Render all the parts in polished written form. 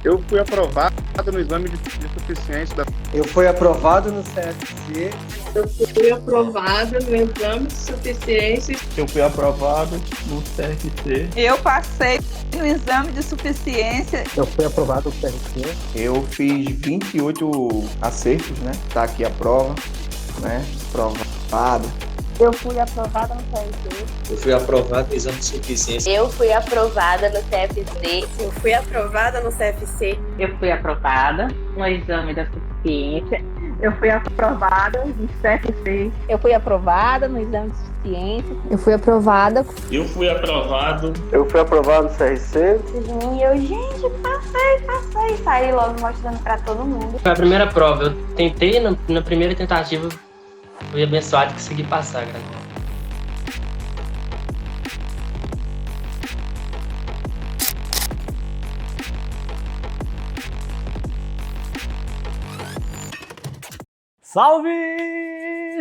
Eu fui aprovado no exame de suficiência da... Eu fui aprovado no CFC. Eu fui aprovada no exame de suficiência. Eu fui aprovado no CFC. Eu passei no exame de suficiência. Eu fui aprovado no CFC. Eu fiz 28 acertos, né? Tá aqui a prova, né? Aprovado. Eu fui aprovada no CFC. Eu fui aprovado no exame de suficiência. Eu fui aprovada no CFC. Eu fui aprovada no CFC. Eu fui aprovada no exame da suficiência. Eu fui aprovada no CFC. Eu fui aprovada no exame de suficiência. Eu fui aprovada. Eu fui aprovado. Eu fui aprovado no CRC. E eu, gente, passei. Saí logo mostrando pra todo mundo. Foi a primeira prova. Eu tentei, na primeira tentativa, fui abençoado e consegui passar, graças a Deus. Salve!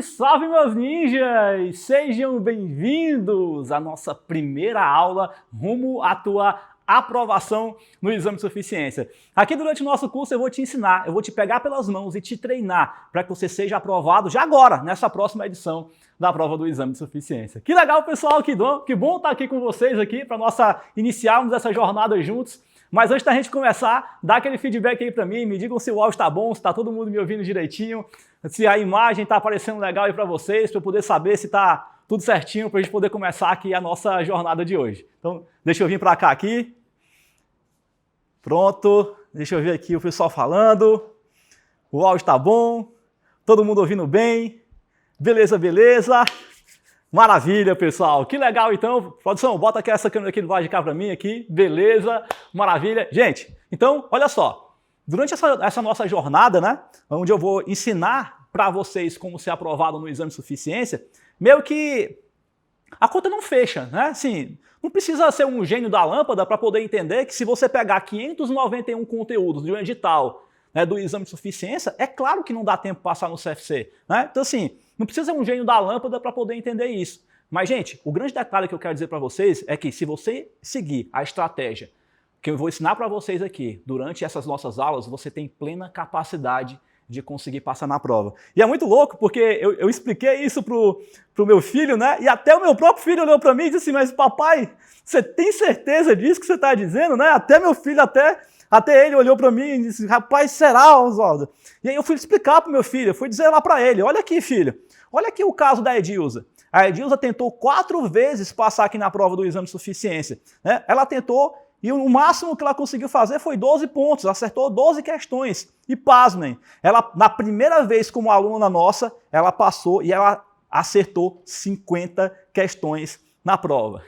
Salve, meus ninjas! Sejam bem-vindos à nossa primeira aula rumo à tua aprovação no exame de suficiência. Aqui durante o nosso curso eu vou te ensinar, eu vou te pegar pelas mãos e te treinar para que você seja aprovado já agora, nessa próxima edição da prova do exame de suficiência. Que legal, pessoal, que bom estar aqui com vocês aqui para iniciarmos essa jornada juntos. Mas antes da gente começar, dá aquele feedback aí para mim, me digam se o áudio está bom, se está todo mundo me ouvindo direitinho, se a imagem está aparecendo legal aí para vocês, para eu poder saber se está tudo certinho para a gente poder começar aqui a nossa jornada de hoje. Então, deixa eu vir para cá aqui. Pronto, deixa eu ver aqui o pessoal falando. O áudio está bom, todo mundo ouvindo bem. Beleza, beleza. Maravilha, pessoal. Que legal, então. Produção, bota aqui essa câmera aqui do lado de cá para mim aqui. Beleza, maravilha. Gente, então, olha só. Durante essa nossa jornada, né, onde eu vou ensinar para vocês como ser aprovado no exame de suficiência, meio que a conta não fecha, né? Assim, não precisa ser um gênio da lâmpada para poder entender que se você pegar 591 conteúdos de um edital, né, do exame de suficiência, é claro que não dá tempo para passar no CFC, né? Então, assim, não precisa ser um gênio da lâmpada para poder entender isso. Mas, gente, o grande detalhe que eu quero dizer para vocês é que se você seguir a estratégia que eu vou ensinar para vocês aqui durante essas nossas aulas, você tem plena capacidade de conseguir passar na prova. E é muito louco, porque eu expliquei isso pro meu filho, né? E até o meu próprio filho olhou para mim e disse assim, mas papai, você tem certeza disso que você está dizendo, né? Até meu filho, até ele olhou para mim e disse, rapaz, será, Oswaldo? E aí eu fui explicar pro meu filho, eu fui dizer lá para ele, olha aqui, filho, olha aqui o caso da Edilza. A Edilza tentou 4 vezes passar aqui na prova do exame de suficiência, né? Ela tentou e o máximo que ela conseguiu fazer foi 12 pontos, acertou 12 questões. E pasmem, ela, na primeira vez como aluna nossa, ela passou e ela acertou 50 questões na prova.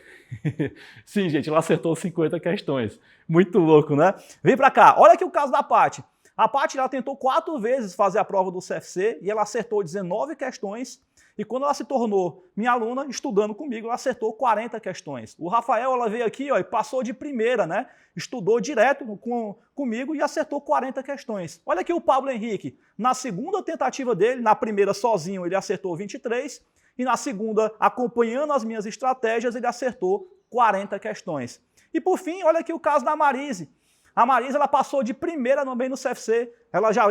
Sim, gente, ela acertou 50 questões. Muito louco, né? Vem pra cá, olha aqui o caso da Paty. A Paty, ela tentou 4 vezes fazer a prova do CFC e ela acertou 19 questões. E quando ela se tornou minha aluna, estudando comigo, ela acertou 40 questões. O Rafael, ela veio aqui, ó, e passou de primeira, né? Estudou direto comigo e acertou 40 questões. Olha aqui o Pablo Henrique. Na segunda tentativa dele, na primeira sozinho, ele acertou 23. E na segunda, acompanhando as minhas estratégias, ele acertou 40 questões. E por fim, olha aqui o caso da Marise. A Marisa, ela passou de primeira também no CFC, ela já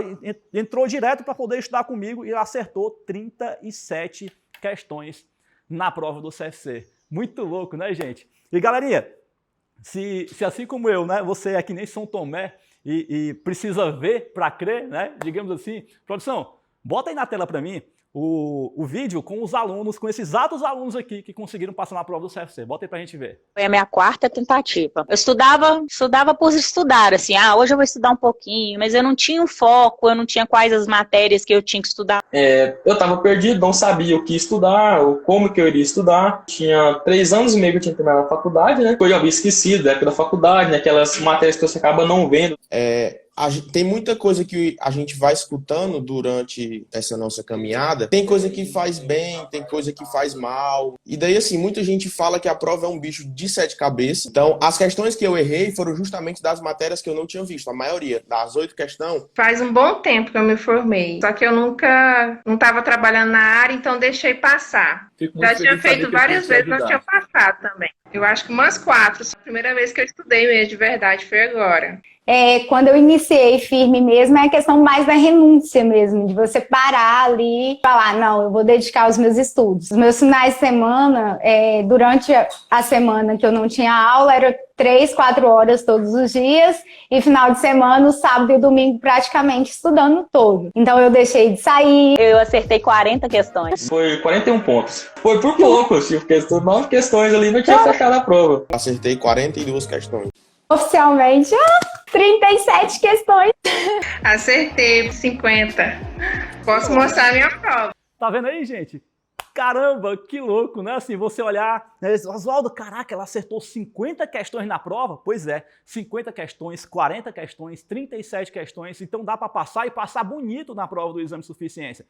entrou direto para poder estudar comigo e ela acertou 37 questões na prova do CFC. Muito louco, né, gente? E galerinha, se assim como eu, né, você é que nem São Tomé e precisa ver para crer, né, digamos assim, produção, bota aí na tela para mim o vídeo com os alunos, com esses exatos alunos aqui que conseguiram passar na prova do CFC. Bota aí pra gente ver. Foi a minha 4ª tentativa. Eu estudava por estudar, assim, hoje eu vou estudar um pouquinho, mas eu não tinha um foco, eu não tinha quais as matérias que eu tinha que estudar. Eu estava perdido, não sabia o que estudar, ou como que eu iria estudar. Tinha 3 anos e meio que eu tinha terminado a faculdade, né? Eu já havia esquecido da época da faculdade, né? Aquelas matérias que você acaba não vendo. Tem muita coisa que a gente vai escutando durante essa nossa caminhada. Tem coisa que faz bem, tem coisa que faz mal. E daí, assim, muita gente fala que a prova é um bicho de 7 cabeças. Então, as questões que eu errei foram justamente das matérias que eu não tinha visto. A maioria, das 8 questões. Faz um bom tempo que eu me formei. Só que eu não estava trabalhando na área, então deixei passar. Já tinha feito várias vezes, mas tinha passado também. Eu acho que umas 4. A primeira vez que eu estudei mesmo, de verdade, foi agora. quando eu iniciei firme mesmo, é a questão mais da renúncia mesmo, de você parar ali e falar, não, eu vou dedicar aos meus estudos. Os meus finais de semana, durante a semana que eu não tinha aula, era 3, 4 horas todos os dias, e final de semana, o sábado e o domingo, praticamente estudando todo. Então eu deixei de sair. Eu acertei 40 questões. Foi 41 pontos. Foi por pouco, tipo, 9 questões ali, não tinha fechado a prova. Acertei 42 questões. Oficialmente, 37 questões. Acertei 50. Posso mostrar a minha prova. Tá vendo aí, gente? Caramba, que louco, né? Assim, você olhar, Oswaldo, caraca, ela acertou 50 questões na prova? Pois é, 50 questões, 40 questões, 37 questões, então dá para passar e passar bonito na prova do exame de suficiência.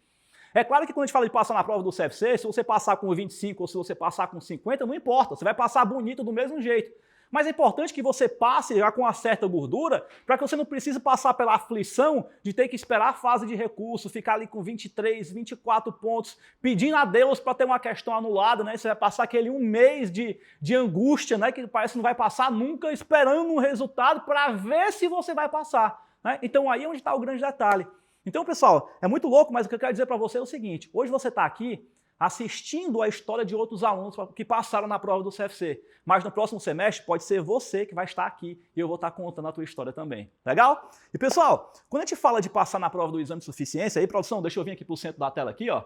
É claro que quando a gente fala de passar na prova do CFC, se você passar com 25 ou se você passar com 50, não importa, você vai passar bonito do mesmo jeito. Mas é importante que você passe já com uma certa gordura para que você não precise passar pela aflição de ter que esperar a fase de recurso, ficar ali com 23, 24 pontos, pedindo a Deus para ter uma questão anulada, né? Você vai passar aquele um mês de angústia, né? Que parece que não vai passar nunca, esperando um resultado para ver se você vai passar, né? Então aí é onde está o grande detalhe. Então, pessoal, é muito louco, mas o que eu quero dizer para você é o seguinte, hoje você está aqui assistindo a história de outros alunos que passaram na prova do CFC. Mas no próximo semestre pode ser você que vai estar aqui e eu vou estar contando a tua história também. Legal? E pessoal, quando a gente fala de passar na prova do exame de suficiência, aí produção, deixa eu vir aqui para o centro da tela aqui, ó.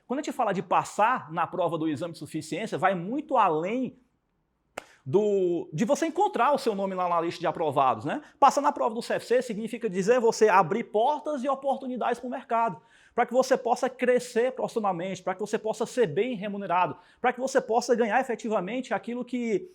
Quando a gente fala de passar na prova do exame de suficiência, vai muito além de você encontrar o seu nome lá na lista de aprovados, né? Passar na prova do CFC significa dizer você abrir portas e oportunidades para o mercado, para que você possa crescer profissionalmente, para que você possa ser bem remunerado, para que você possa ganhar efetivamente aquilo que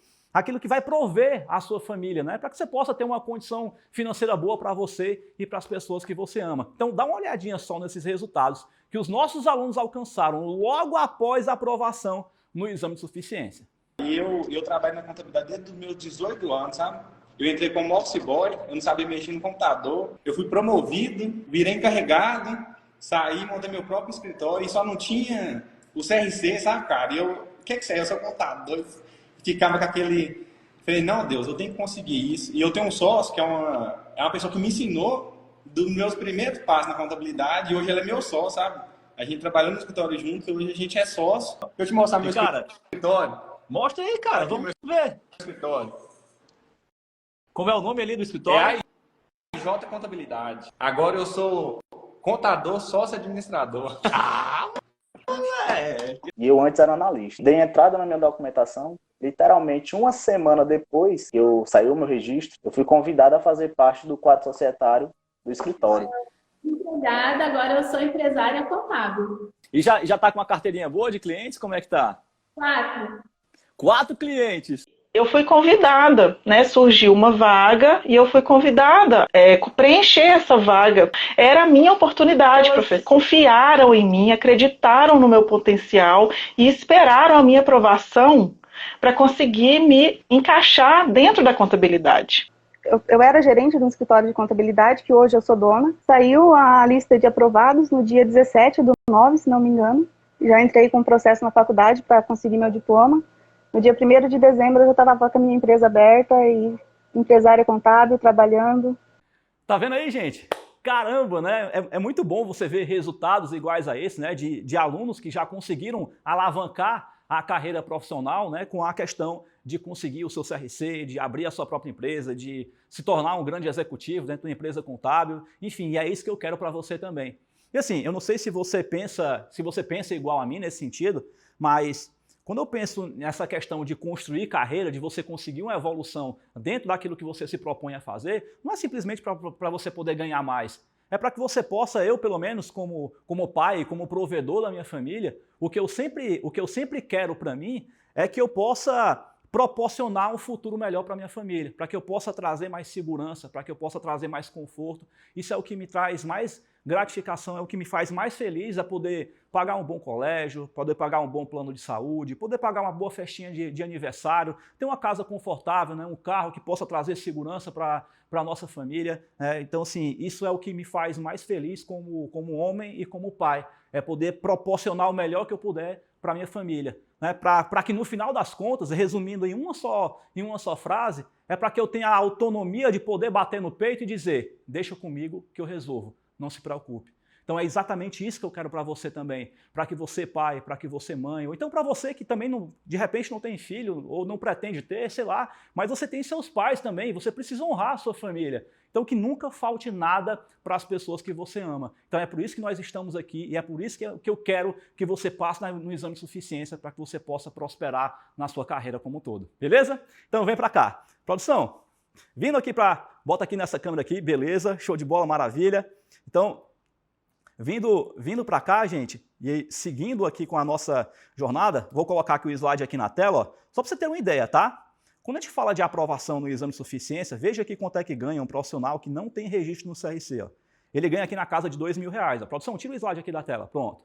vai prover a sua família, né? Para que você possa ter uma condição financeira boa para você e para as pessoas que você ama. Então dá uma olhadinha só nesses resultados que os nossos alunos alcançaram logo após a aprovação no exame de suficiência. E eu trabalho na contabilidade desde os meus 18 anos, sabe? Eu entrei como office boy, eu não sabia mexer no computador, eu fui promovido, virei encarregado, saí, montei meu próprio escritório e só não tinha o CRC, sabe, cara? E eu, o que é? Eu sou contador. Eu ficava com aquele... Falei, não, Deus, eu tenho que conseguir isso. E eu tenho um sócio que é uma pessoa que me ensinou dos meus primeiros passos na contabilidade e hoje ela é meu sócio, sabe? A gente trabalhou no escritório junto, hoje a gente é sócio. Deixa eu te mostrar meu escritório. Mostra aí, cara, vamos ver. Escritório. Como é o nome ali do escritório? É a J Contabilidade. Agora eu sou contador, sócio administrador. E eu antes era analista. Dei entrada na minha documentação, literalmente uma semana depois que eu saiu o meu registro, eu fui convidado a fazer parte do quadro societário do escritório. Empregada, agora eu sou empresária contábil. E já tá com uma carteirinha boa de clientes? Como é que tá? 4 clientes. Eu fui convidada, né? Surgiu uma vaga e eu fui convidada a preencher essa vaga. Era a minha oportunidade, professor. Confiaram em mim, acreditaram no meu potencial e esperaram a minha aprovação para conseguir me encaixar dentro da contabilidade. Eu era gerente de um escritório de contabilidade, que hoje eu sou dona. Saiu a lista de aprovados no dia 17/9, se não me engano. Já entrei com um processo na faculdade para conseguir meu diploma. No dia 1º de dezembro eu já estava com a minha empresa aberta e empresária contábil, trabalhando. Tá vendo aí, gente? Caramba, né? É muito bom você ver resultados iguais a esse, né? De alunos que já conseguiram alavancar a carreira profissional, né? Com a questão de conseguir o seu CRC, de abrir a sua própria empresa, de se tornar um grande executivo dentro de uma empresa contábil. Enfim, é isso que eu quero para você também. E assim, eu não sei se você pensa igual a mim nesse sentido, mas quando eu penso nessa questão de construir carreira, de você conseguir uma evolução dentro daquilo que você se propõe a fazer, não é simplesmente para você poder ganhar mais. É para que você possa, eu pelo menos como pai, como provedor da minha família, o que eu sempre quero para mim é que eu possa proporcionar um futuro melhor para minha família, para que eu possa trazer mais segurança, para que eu possa trazer mais conforto. Isso é o que me traz mais gratificação, é o que me faz mais feliz, é poder pagar um bom colégio, poder pagar um bom plano de saúde, poder pagar uma boa festinha de aniversário, ter uma casa confortável, né, um carro que possa trazer segurança para a nossa família. Então, assim, isso é o que me faz mais feliz como homem e como pai, é poder proporcionar o melhor que eu puder para minha família. né, para que no final das contas, resumindo em uma só frase, é para que eu tenha a autonomia de poder bater no peito e dizer, deixa comigo que eu resolvo, não se preocupe. Então é exatamente isso que eu quero para você também, para que você pai, para que você mãe, ou então para você que também não, de repente não tem filho ou não pretende ter, sei lá, mas você tem seus pais também, você precisa honrar a sua família. Então que nunca falte nada para as pessoas que você ama. Então é por isso que nós estamos aqui e é por isso que eu quero que você passe no exame de suficiência para que você possa prosperar na sua carreira como um todo. Beleza? Então vem para cá. Produção, vindo aqui bota aqui nessa câmera aqui, beleza, show de bola, maravilha. Então, vindo para cá, gente, e seguindo aqui com a nossa jornada, vou colocar aqui o slide aqui na tela, ó, só para você ter uma ideia, tá? Quando a gente fala de aprovação no exame de suficiência, veja aqui quanto é que ganha um profissional que não tem registro no CRC. Ó. Ele ganha aqui na casa de R$2.000. A produção, tira o slide aqui da tela, pronto.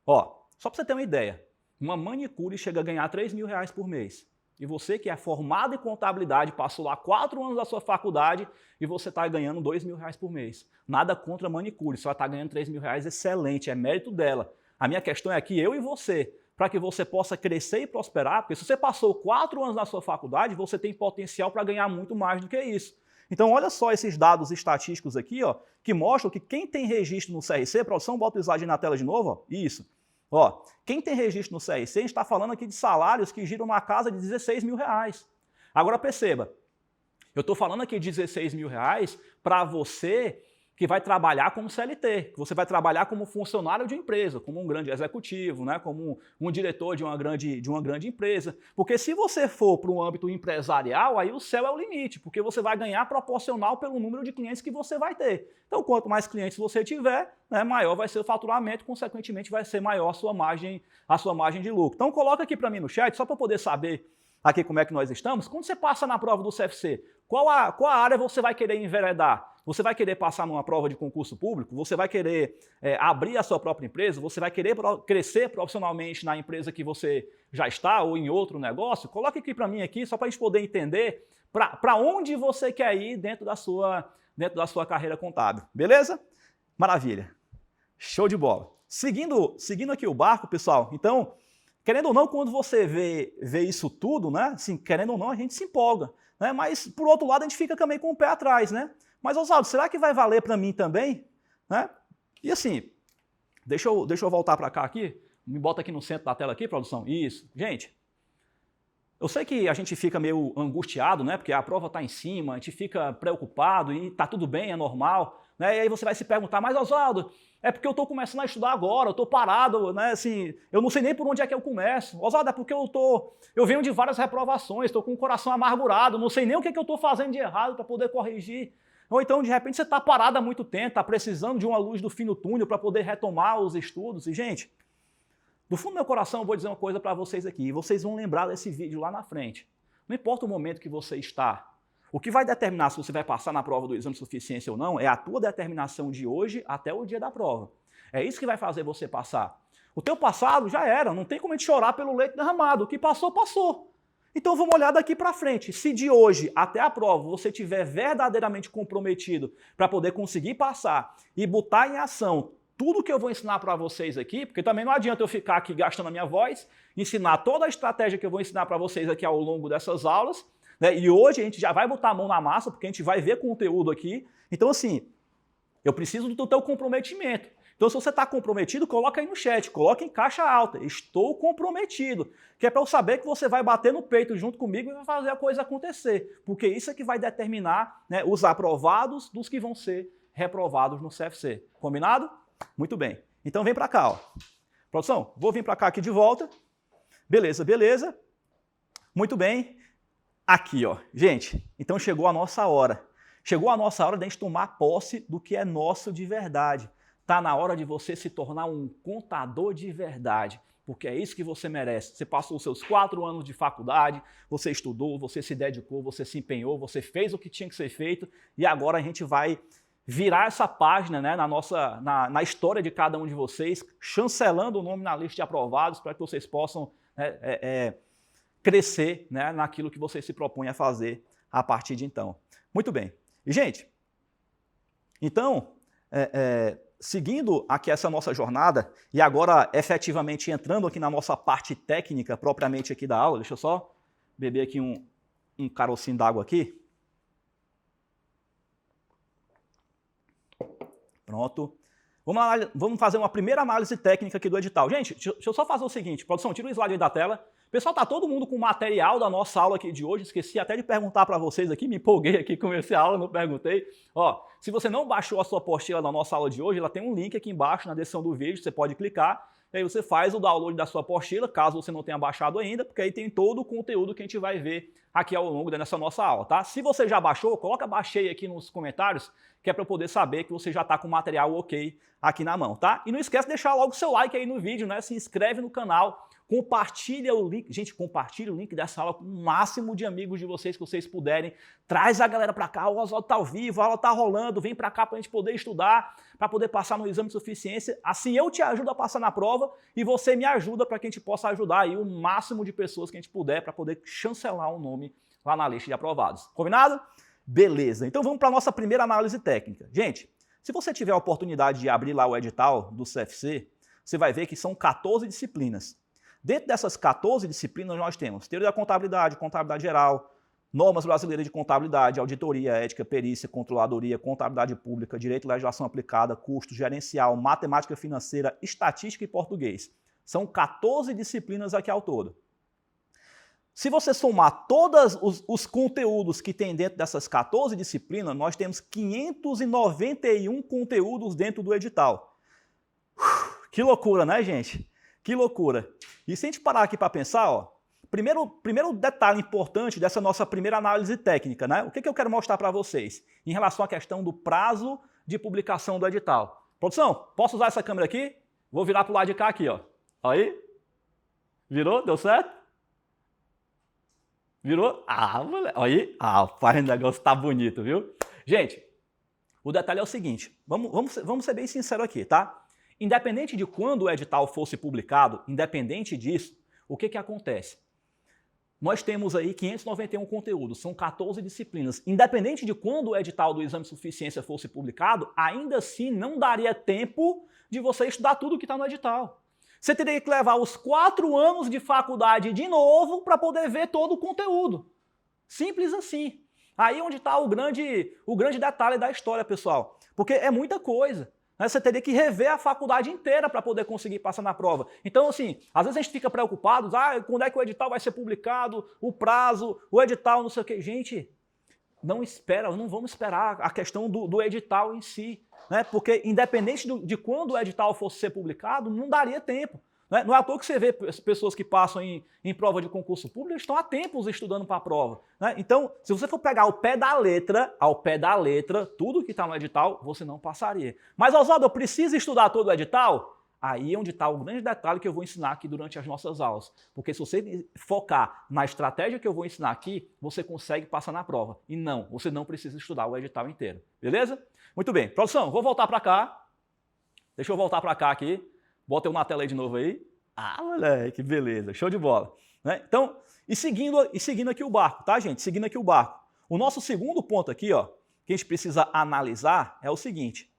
Ó, só para você ter uma ideia, uma manicure chega a ganhar R$3.000 por mês. E você que é formado em contabilidade, passou lá 4 anos da sua faculdade e você está ganhando R$2.000 por mês. Nada contra a manicure, você vai estar ganhando R$3.000, excelente, é mérito dela. A minha questão é que eu e você, para que você possa crescer e prosperar, porque se você passou 4 anos na sua faculdade, você tem potencial para ganhar muito mais do que isso. Então olha só esses dados estatísticos aqui, ó, que mostram que quem tem registro no CRC, produção, bota o slide na tela de novo, ó, isso. Ó, quem tem registro no CRC, a gente está falando aqui de salários que giram na casa de R$16.000. Agora perceba, eu estou falando aqui de R$16.000 para você que vai trabalhar como CLT, que você vai trabalhar como funcionário de uma empresa, como um grande executivo, né, como um diretor de uma grande empresa. Porque se você for para um âmbito empresarial, aí o céu é o limite, porque você vai ganhar proporcional pelo número de clientes que você vai ter. Então, quanto mais clientes você tiver, né, maior vai ser o faturamento, consequentemente vai ser maior a sua margem de lucro. Então, coloca aqui para mim no chat, só para poder saber aqui como é que nós estamos. Quando você passa na prova do CFC, qual a área você vai querer enveredar? Você vai querer passar numa prova de concurso público? Você vai querer abrir a sua própria empresa? Você vai querer crescer profissionalmente na empresa que você já está ou em outro negócio? Coloque aqui para mim aqui, só para a gente poder entender para onde você quer ir dentro da sua carreira contábil. Beleza? Maravilha. Show de bola. Seguindo aqui o barco, pessoal, então, querendo ou não, quando você vê isso tudo, né? Assim, querendo ou não, a gente se empolga, né? Mas, por outro lado, a gente fica também com o pé atrás, né? Mas, Oswaldo, será que vai valer para mim também? Né? E assim, deixa eu voltar para cá aqui, me bota aqui no centro da tela aqui, produção. Isso. Gente, eu sei que a gente fica meio angustiado, né? Porque a prova está em cima, a gente fica preocupado e tá tudo bem, é normal. Né? E aí você vai se perguntar, mas Oswaldo, é porque eu estou começando a estudar agora, eu estou parado, né? Assim, eu não sei nem por onde é que eu começo. Oswaldo, é porque eu venho de várias reprovações, estou com o coração amargurado, não sei nem o que eu estou fazendo de errado para poder corrigir. Ou então, de repente, você está parado há muito tempo, está precisando de uma luz do fim do túnel para poder retomar os estudos. E, gente, do fundo do meu coração, eu vou dizer uma coisa para vocês aqui, e vocês vão lembrar desse vídeo lá na frente. Não importa o momento que você está, o que vai determinar se você vai passar na prova do exame de suficiência ou não é a tua determinação de hoje até o dia da prova. É isso que vai fazer você passar. O teu passado já era, não tem como a gente chorar pelo leite derramado. O que passou, passou. Então vamos olhar daqui para frente. Se de hoje até a prova você estiver verdadeiramente comprometido para poder conseguir passar e botar em ação tudo que eu vou ensinar para vocês aqui, porque também não adianta eu ficar aqui gastando a minha voz, ensinar toda a estratégia que eu vou ensinar para vocês aqui ao longo dessas aulas, né? E hoje a gente já vai botar a mão na massa, porque a gente vai ver conteúdo aqui. Então assim, eu preciso do teu comprometimento. Então, se você está comprometido, coloca aí no chat, coloca em caixa alta, estou comprometido, que é para eu saber que você vai bater no peito junto comigo e vai fazer a coisa acontecer, porque isso é que vai determinar, né, os aprovados dos que vão ser reprovados no CFC. Combinado? Muito bem. Então, vem para cá, ó. Produção, vou vir para cá aqui de volta. Beleza, beleza. Muito bem. Aqui, ó. Gente, então chegou a nossa hora. Chegou a nossa hora de a gente tomar posse do que é nosso de verdade. Está na hora de você se tornar um contador de verdade, porque é isso que você merece. Você passou os seus 4 anos de faculdade, você estudou, você se dedicou, você se empenhou, você fez o que tinha que ser feito e agora a gente vai virar essa página, né, na história de cada um de vocês, chancelando o nome na lista de aprovados para que vocês possam crescer, né, naquilo que vocês se propõem a fazer a partir de então. Muito bem. E, gente, então... seguindo aqui essa nossa jornada, e agora efetivamente entrando aqui na nossa parte técnica, propriamente aqui da aula, deixa eu só beber aqui um carocinho d'água aqui. Pronto. Vamos fazer uma primeira análise técnica aqui do edital. Gente, deixa eu só fazer o seguinte, produção, tira o slide aí da tela. Pessoal, tá todo mundo com o material da nossa aula aqui de hoje. Esqueci até de perguntar para vocês aqui, me empolguei aqui com essa aula, não perguntei. Ó, se você não baixou a sua apostila da nossa aula de hoje, ela tem um link aqui embaixo na descrição do vídeo, você pode clicar, e aí você faz o download da sua apostila, caso você não tenha baixado ainda, porque aí tem todo o conteúdo que a gente vai ver aqui ao longo dessa nossa aula, tá? Se você já baixou, coloca baixei aqui nos comentários, que é para eu poder saber que você já está com o material ok aqui na mão, tá? E não esquece de deixar logo o seu like aí no vídeo, né? Se inscreve no canal, compartilha o link, gente, compartilha o link dessa aula com o máximo de amigos de vocês que vocês puderem. Traz a galera para cá, o Oswaldo tá ao vivo, a aula tá rolando, vem para cá para a gente poder estudar, para poder passar no exame de suficiência. Assim eu te ajudo a passar na prova e você me ajuda para que a gente possa ajudar aí o máximo de pessoas que a gente puder para poder chancelar o nome lá na lista de aprovados. Combinado? Beleza. Então vamos para a nossa primeira análise técnica. Gente, se você tiver a oportunidade de abrir lá o edital do CFC, você vai ver que são 14 disciplinas. Dentro dessas 14 disciplinas nós temos teoria da contabilidade, contabilidade geral, normas brasileiras de contabilidade, auditoria, ética, perícia, controladoria, contabilidade pública, direito e legislação aplicada, custo, gerencial, matemática financeira, estatística e português. São 14 disciplinas aqui ao todo. Se você somar todos os conteúdos que tem dentro dessas 14 disciplinas, nós temos 591 conteúdos dentro do edital. Que loucura, né, gente? Que loucura. E se a gente parar aqui para pensar, ó, primeiro detalhe importante dessa nossa primeira análise técnica, né? O que eu quero mostrar para vocês em relação à questão do prazo de publicação do edital. Produção, posso usar essa câmera aqui? Vou virar para o lado de cá aqui, ó. Aí. Virou? Deu certo? Virou? Ah, moleque. Aí. Ah, pai, o negócio tá bonito, viu? Gente, o detalhe é o seguinte. Vamos ser bem sinceros aqui, tá? Independente de quando o edital fosse publicado, independente disso, o que acontece? Nós temos aí 591 conteúdos, são 14 disciplinas. Independente de quando o edital do exame de suficiência fosse publicado, ainda assim não daria tempo de você estudar tudo que está no edital. Você teria que levar os 4 anos de faculdade de novo para poder ver todo o conteúdo. Simples assim. Aí onde está o grande detalhe da história, pessoal. Porque é muita coisa. Você teria que rever a faculdade inteira para poder conseguir passar na prova. Então, assim, às vezes a gente fica preocupado, quando é que o edital vai ser publicado, o prazo, o edital, não sei o quê. Gente, não vamos esperar a questão do edital em si, né? Porque independente de quando o edital fosse ser publicado, não daria tempo. Né? Não é à toa que você vê pessoas que passam em prova de concurso público, estão há tempos estudando para a prova. Né? Então, se você for pegar ao pé da letra, tudo que está no edital, você não passaria. Mas, Oswaldo, eu preciso estudar todo o edital? Aí é onde está o grande detalhe que eu vou ensinar aqui durante as nossas aulas. Porque se você focar na estratégia que eu vou ensinar aqui, você consegue passar na prova. E não, você não precisa estudar o edital inteiro. Beleza? Muito bem. Produção, vou voltar para cá. Deixa eu voltar para cá aqui. Bota eu na tela aí de novo aí. Ah, moleque, beleza. Show de bola. Né? Então, e seguindo aqui o barco, tá, gente? Seguindo aqui o barco. O nosso segundo ponto aqui, ó, que a gente precisa analisar é o seguinte.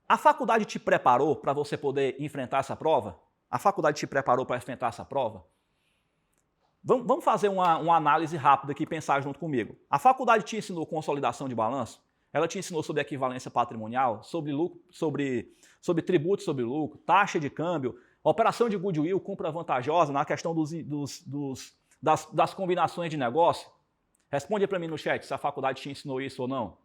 A faculdade te preparou para você poder enfrentar essa prova? A faculdade te preparou para enfrentar essa prova? Vamos fazer uma análise rápida aqui e pensar junto comigo. A faculdade te ensinou consolidação de balanço? Ela te ensinou sobre equivalência patrimonial, sobre lucro, sobre tributo sobre lucro, taxa de câmbio, operação de goodwill, compra vantajosa, na questão das combinações de negócio? Responde para mim no chat se a faculdade te ensinou isso ou não.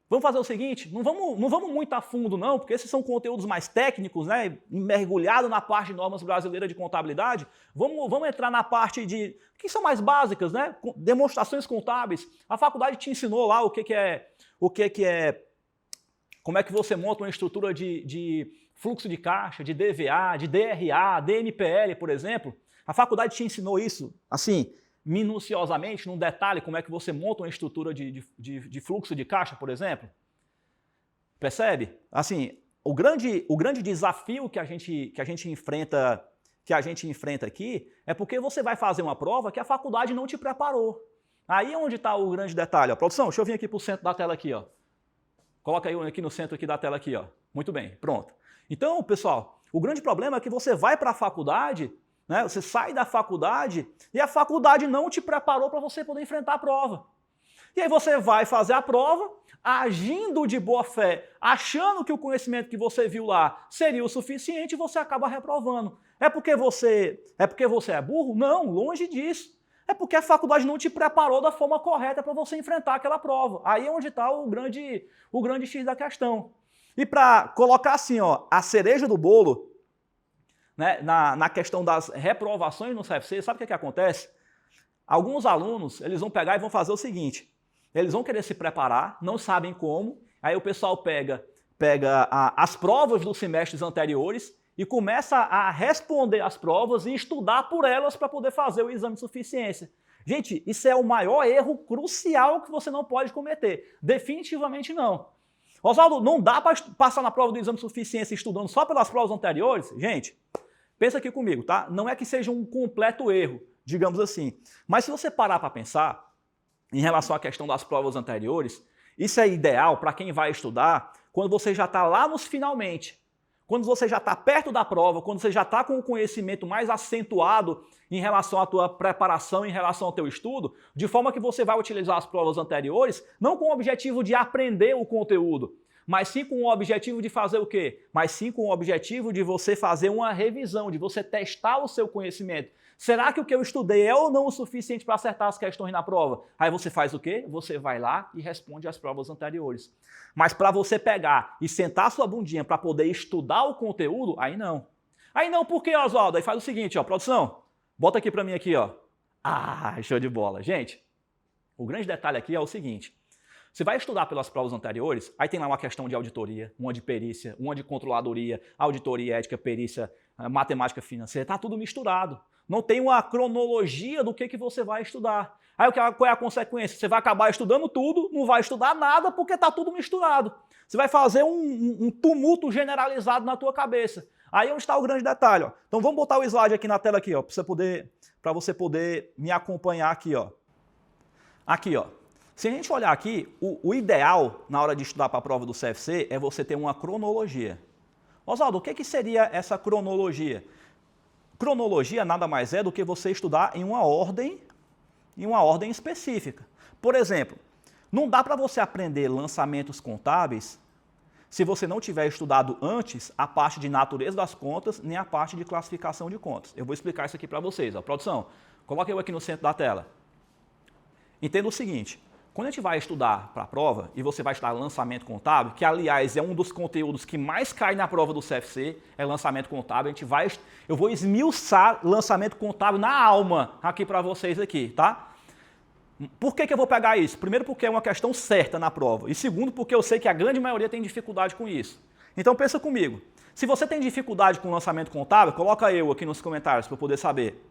Vamos fazer o seguinte, não vamos muito a fundo não, porque esses são conteúdos mais técnicos, né, mergulhado na parte de normas brasileiras de contabilidade. Vamos entrar na parte que são mais básicas, né, demonstrações contábeis. A faculdade te ensinou lá como é que você monta uma estrutura de fluxo de caixa, de DVA, de DRA, DNPL, por exemplo. A faculdade te ensinou isso, assim, minuciosamente, num detalhe, como é que você monta uma estrutura de fluxo de caixa, por exemplo? Percebe? Assim, o grande desafio que a gente enfrenta aqui é porque você vai fazer uma prova que a faculdade não te preparou. Aí é onde está o grande detalhe. Ó. Produção, deixa eu vir aqui para o centro da tela aqui. Ó. Coloca aí aqui no centro aqui da tela aqui, ó. Muito bem, pronto. Então, pessoal, o grande problema é que você vai para a faculdade, né? Você sai da faculdade e a faculdade não te preparou para você poder enfrentar a prova. E aí você vai fazer a prova, agindo de boa fé, achando que o conhecimento que você viu lá seria o suficiente e você acaba reprovando. É porque você é burro? Não, longe disso. É porque a faculdade não te preparou da forma correta para você enfrentar aquela prova. Aí é onde está o grande X da questão. E para colocar assim, ó, a cereja do bolo, né, na questão das reprovações no CFC, sabe o que acontece? Alguns alunos, eles vão pegar e vão fazer o seguinte, eles vão querer se preparar, não sabem como, aí o pessoal pega as provas dos semestres anteriores e começa a responder as provas e estudar por elas para poder fazer o exame de suficiência. Gente, isso é o maior erro crucial que você não pode cometer. Definitivamente não. Oswaldo, não dá para passar na prova do exame de suficiência estudando só pelas provas anteriores? Gente, pensa aqui comigo, tá? Não é que seja um completo erro, digamos assim. Mas se você parar para pensar em relação à questão das provas anteriores, isso é ideal para quem vai estudar quando você já está lá nos finalmente. Quando você já está perto da prova, quando você já está com o conhecimento mais acentuado em relação à tua preparação, em relação ao teu estudo, de forma que você vai utilizar as provas anteriores, não com o objetivo de aprender o conteúdo, mas sim com o objetivo de fazer o quê? Mas sim com o objetivo de você fazer uma revisão, de você testar o seu conhecimento. Será que o que eu estudei é ou não o suficiente para acertar as questões na prova? Aí você faz o quê? Você vai lá e responde as provas anteriores. Mas para você pegar e sentar sua bundinha para poder estudar o conteúdo, aí não. Aí não, por quê, Oswaldo? Aí faz o seguinte, ó, produção, bota aqui para mim aqui, ó. Ah, show de bola. Gente, o grande detalhe aqui é o seguinte. Você vai estudar pelas provas anteriores, aí tem lá uma questão de auditoria, uma de perícia, uma de controladoria, auditoria, ética, perícia, matemática financeira, tá tudo misturado. Não tem uma cronologia do que você vai estudar. Aí qual é a consequência? Você vai acabar estudando tudo, não vai estudar nada porque tá tudo misturado. Você vai fazer um tumulto generalizado na tua cabeça. Aí onde está o grande detalhe, ó. Então vamos botar o slide aqui na tela aqui, ó, para você poder me acompanhar aqui, ó. Aqui, ó. Se a gente olhar aqui, o ideal na hora de estudar para a prova do CFC é você ter uma cronologia. Oswaldo, o que seria essa cronologia? Cronologia nada mais é do que você estudar em uma ordem específica. Por exemplo, não dá para você aprender lançamentos contábeis se você não tiver estudado antes a parte de natureza das contas, nem a parte de classificação de contas. Eu vou explicar isso aqui para vocês. Ó. Produção, coloque eu aqui no centro da tela. Entenda o seguinte. Quando a gente vai estudar para a prova, e você vai estudar lançamento contábil, que aliás é um dos conteúdos que mais cai na prova do CFC, é lançamento contábil, eu vou esmiuçar lançamento contábil na alma aqui para vocês aqui, tá? Por que eu vou pegar isso? Primeiro porque é uma questão certa na prova, e segundo porque eu sei que a grande maioria tem dificuldade com isso. Então pensa comigo, se você tem dificuldade com lançamento contábil, coloca eu aqui nos comentários para eu poder saber.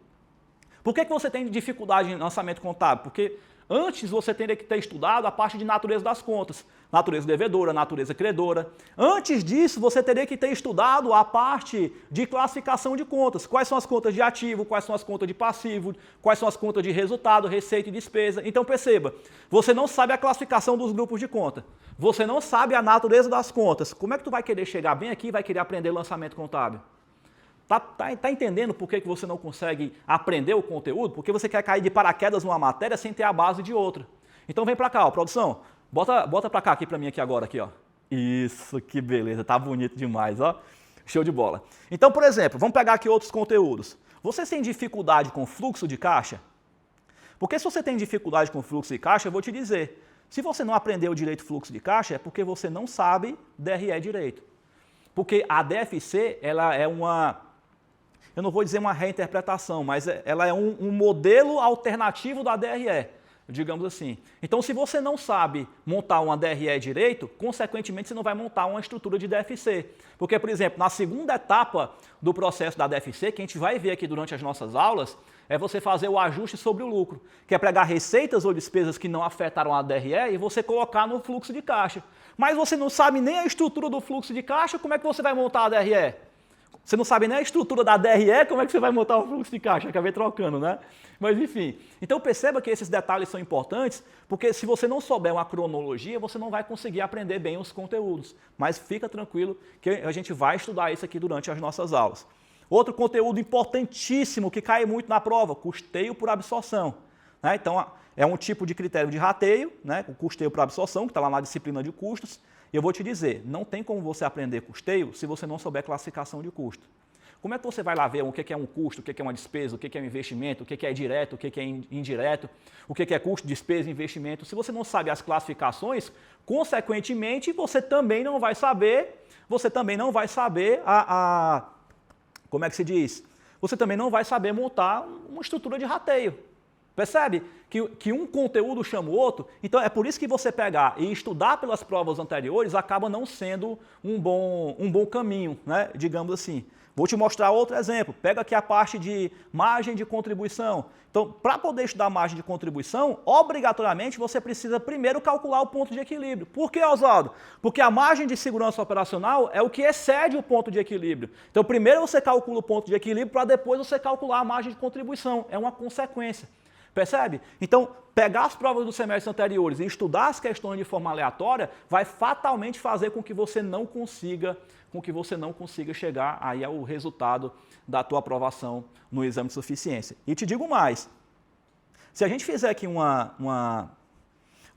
Por que você tem dificuldade em lançamento contábil? Porque antes você teria que ter estudado a parte de natureza das contas, natureza devedora, natureza credora. Antes disso, você teria que ter estudado a parte de classificação de contas. Quais são as contas de ativo, quais são as contas de passivo, quais são as contas de resultado, receita e despesa. Então perceba, você não sabe a classificação dos grupos de conta. Você não sabe a natureza das contas. Como é que tu vai querer chegar bem aqui e vai querer aprender lançamento contábil? Tá entendendo por que você não consegue aprender o conteúdo? Porque você quer cair de paraquedas numa matéria sem ter a base de outra. Então vem para cá, ó, produção. Bota para cá aqui para mim aqui agora, aqui, ó. Isso, que beleza, tá bonito demais, ó. Show de bola. Então, por exemplo, vamos pegar aqui outros conteúdos. Você tem dificuldade com fluxo de caixa? Porque se você tem dificuldade com fluxo de caixa, eu vou te dizer, se você não aprendeu direito fluxo de caixa, é porque você não sabe DRE direito. Porque a DFC, ela é eu não vou dizer uma reinterpretação, mas ela é um modelo alternativo da DRE, digamos assim. Então, se você não sabe montar uma DRE direito, consequentemente, você não vai montar uma estrutura de DFC. Porque, por exemplo, na segunda etapa do processo da DFC, que a gente vai ver aqui durante as nossas aulas, é você fazer o ajuste sobre o lucro, que é pegar receitas ou despesas que não afetaram a DRE e você colocar no fluxo de caixa. Mas você não sabe nem a estrutura do fluxo de caixa, como é que você vai montar a DRE? Você não sabe nem a estrutura da DRE, como é que você vai montar o fluxo de caixa? Acabei trocando, né? Mas enfim. Então perceba que esses detalhes são importantes, porque se você não souber uma cronologia, você não vai conseguir aprender bem os conteúdos. Mas fica tranquilo que a gente vai estudar isso aqui durante as nossas aulas. Outro conteúdo importantíssimo que cai muito na prova, custeio por absorção. Né? Então é um tipo de critério de rateio, né? O custeio por absorção, que está lá na disciplina de custos. E eu vou te dizer, não tem como você aprender custeio se você não souber classificação de custo. Como é que você vai lá ver o que é um custo, o que é uma despesa, o que é um investimento, o que é direto, o que é indireto, o que é custo, despesa, investimento? Se você não sabe as classificações, consequentemente, você também não vai saber como é que se diz? Você também não vai saber montar uma estrutura de rateio. Percebe que um conteúdo chama o outro? Então é por isso que você pegar e estudar pelas provas anteriores acaba não sendo um bom caminho, né? Digamos assim. Vou te mostrar outro exemplo. Pega aqui a parte de margem de contribuição. Então, para poder estudar margem de contribuição, obrigatoriamente você precisa primeiro calcular o ponto de equilíbrio. Por que, Oswaldo? Porque a margem de segurança operacional é o que excede o ponto de equilíbrio. Então, primeiro você calcula o ponto de equilíbrio para depois você calcular a margem de contribuição. É uma consequência. Percebe? Então, pegar as provas dos semestres anteriores e estudar as questões de forma aleatória vai fatalmente fazer com que você não consiga chegar aí ao resultado da tua aprovação no exame de suficiência. E te digo mais, se a gente fizer aqui uma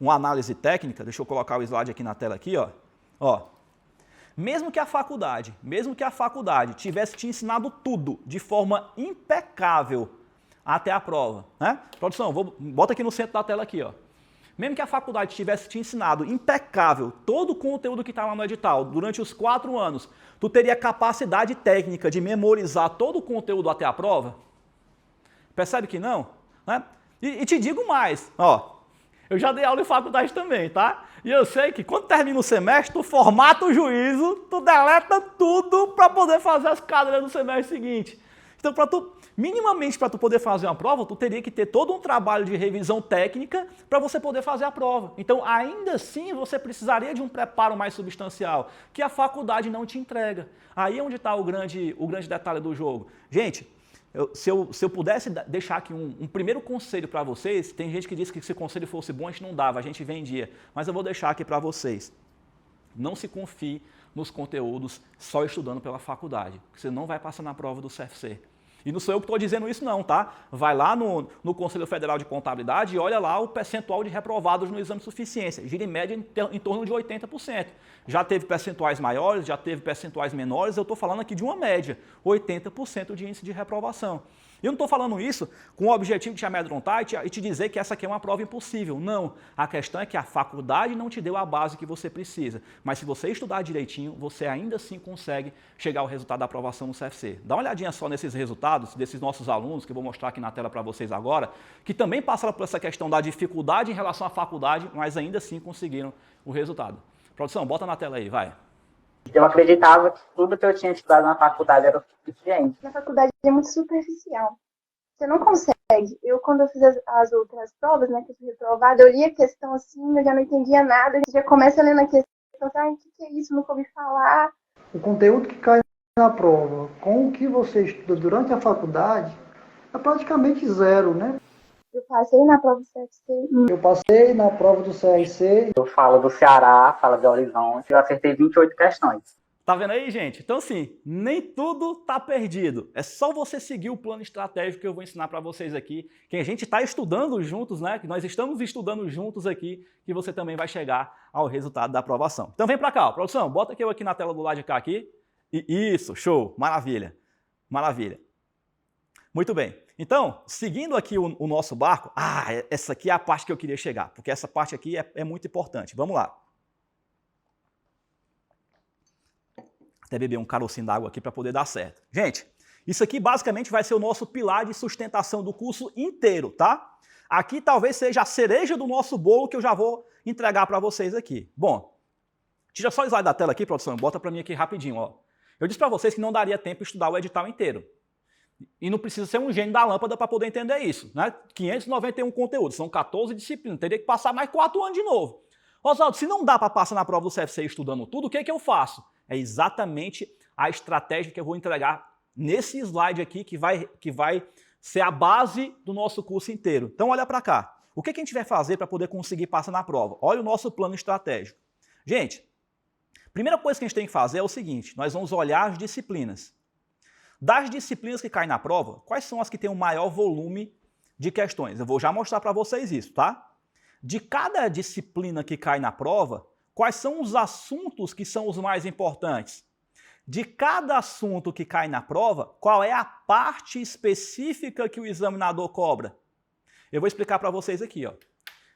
análise técnica, deixa eu colocar o slide aqui na tela aqui, ó. Mesmo que a faculdade tivesse te ensinado tudo de forma impecável até a prova, né? Produção, bota aqui no centro da tela aqui, ó. Mesmo que a faculdade tivesse te ensinado impecável todo o conteúdo que está lá no edital durante os 4 anos, tu teria capacidade técnica de memorizar todo o conteúdo até a prova? Percebe que não? Né? E te digo mais, ó. Eu já dei aula em faculdade também, tá? E eu sei que quando termina o semestre, tu formata o juízo, tu deleta tudo para poder fazer as cadeiras do semestre seguinte. Então, minimamente para tu poder fazer uma prova, tu teria que ter todo um trabalho de revisão técnica para você poder fazer a prova. Então, ainda assim, você precisaria de um preparo mais substancial, que a faculdade não te entrega. Aí é onde está o grande detalhe do jogo. Gente, se eu pudesse deixar aqui um primeiro conselho para vocês, tem gente que diz que se o conselho fosse bom, a gente não dava, a gente vendia. Mas eu vou deixar aqui para vocês. Não se confie nos conteúdos só estudando pela faculdade, porque você não vai passar na prova do CFC. E não sou eu que estou dizendo isso não, tá? Vai lá no Conselho Federal de Contabilidade e olha lá o percentual de reprovados no exame de suficiência. Gira em média em torno de 80%. Já teve percentuais maiores, já teve percentuais menores, eu estou falando aqui de uma média, 80% de índice de reprovação. Eu não estou falando isso com o objetivo de te amedrontar e te dizer que essa aqui é uma prova impossível. Não. A questão é que a faculdade não te deu a base que você precisa. Mas se você estudar direitinho, você ainda assim consegue chegar ao resultado da aprovação no CFC. Dá uma olhadinha só nesses resultados desses nossos alunos, que eu vou mostrar aqui na tela para vocês agora, que também passaram por essa questão da dificuldade em relação à faculdade, mas ainda assim conseguiram o resultado. Produção, bota na tela aí, vai. Eu acreditava que tudo que eu tinha estudado na faculdade era o suficiente. Na faculdade é muito superficial. Você não consegue. Quando eu fiz as outras provas, né, que eu fui reprovada, eu li a questão assim, eu já não entendia nada. Já começa lendo a questão, o que é isso? Nunca ouvi falar. O conteúdo que cai na prova com o que você estuda durante a faculdade é praticamente zero, né? Eu passei na prova do CFC. Eu passei na prova do CRC. Eu falo do Ceará, falo de Horizonte, eu acertei 28 questões. Tá vendo aí, gente? Então, assim, nem tudo tá perdido. É só você seguir o plano estratégico que eu vou ensinar para vocês aqui, que a gente está estudando juntos, né? Que nós estamos estudando juntos aqui, que você também vai chegar ao resultado da aprovação. Então, vem para cá, ó. Produção, bota eu aqui na tela do lado de cá aqui. Isso, show, maravilha, maravilha. Muito bem. Então, seguindo aqui o nosso barco, essa aqui é a parte que eu queria chegar, porque essa parte aqui é muito importante. Vamos lá. Até beber um carocinho d'água aqui para poder dar certo. Gente, isso aqui basicamente vai ser o nosso pilar de sustentação do curso inteiro, tá? Aqui talvez seja a cereja do nosso bolo que eu já vou entregar para vocês aqui. Bom, tira só o slide da tela aqui, produção, bota para mim aqui rapidinho, ó. Eu disse para vocês que não daria tempo estudar o edital inteiro. E não precisa ser um gênio da lâmpada para poder entender isso, né? 591 conteúdos, são 14 disciplinas, teria que passar mais 4 anos de novo. Oswaldo, se não dá para passar na prova do CFC estudando tudo, o que é que eu faço? É exatamente a estratégia que eu vou entregar nesse slide aqui, que vai ser a base do nosso curso inteiro. Então olha para cá. O que a gente vai fazer para poder conseguir passar na prova? Olha o nosso plano estratégico. Gente, primeira coisa que a gente tem que fazer é o seguinte, nós vamos olhar as disciplinas. Das disciplinas que caem na prova, quais são as que têm o maior volume de questões? Eu vou já mostrar para vocês isso, tá? De cada disciplina que cai na prova, quais são os assuntos que são os mais importantes? De cada assunto que cai na prova, qual é a parte específica que o examinador cobra? Eu vou explicar para vocês aqui, ó.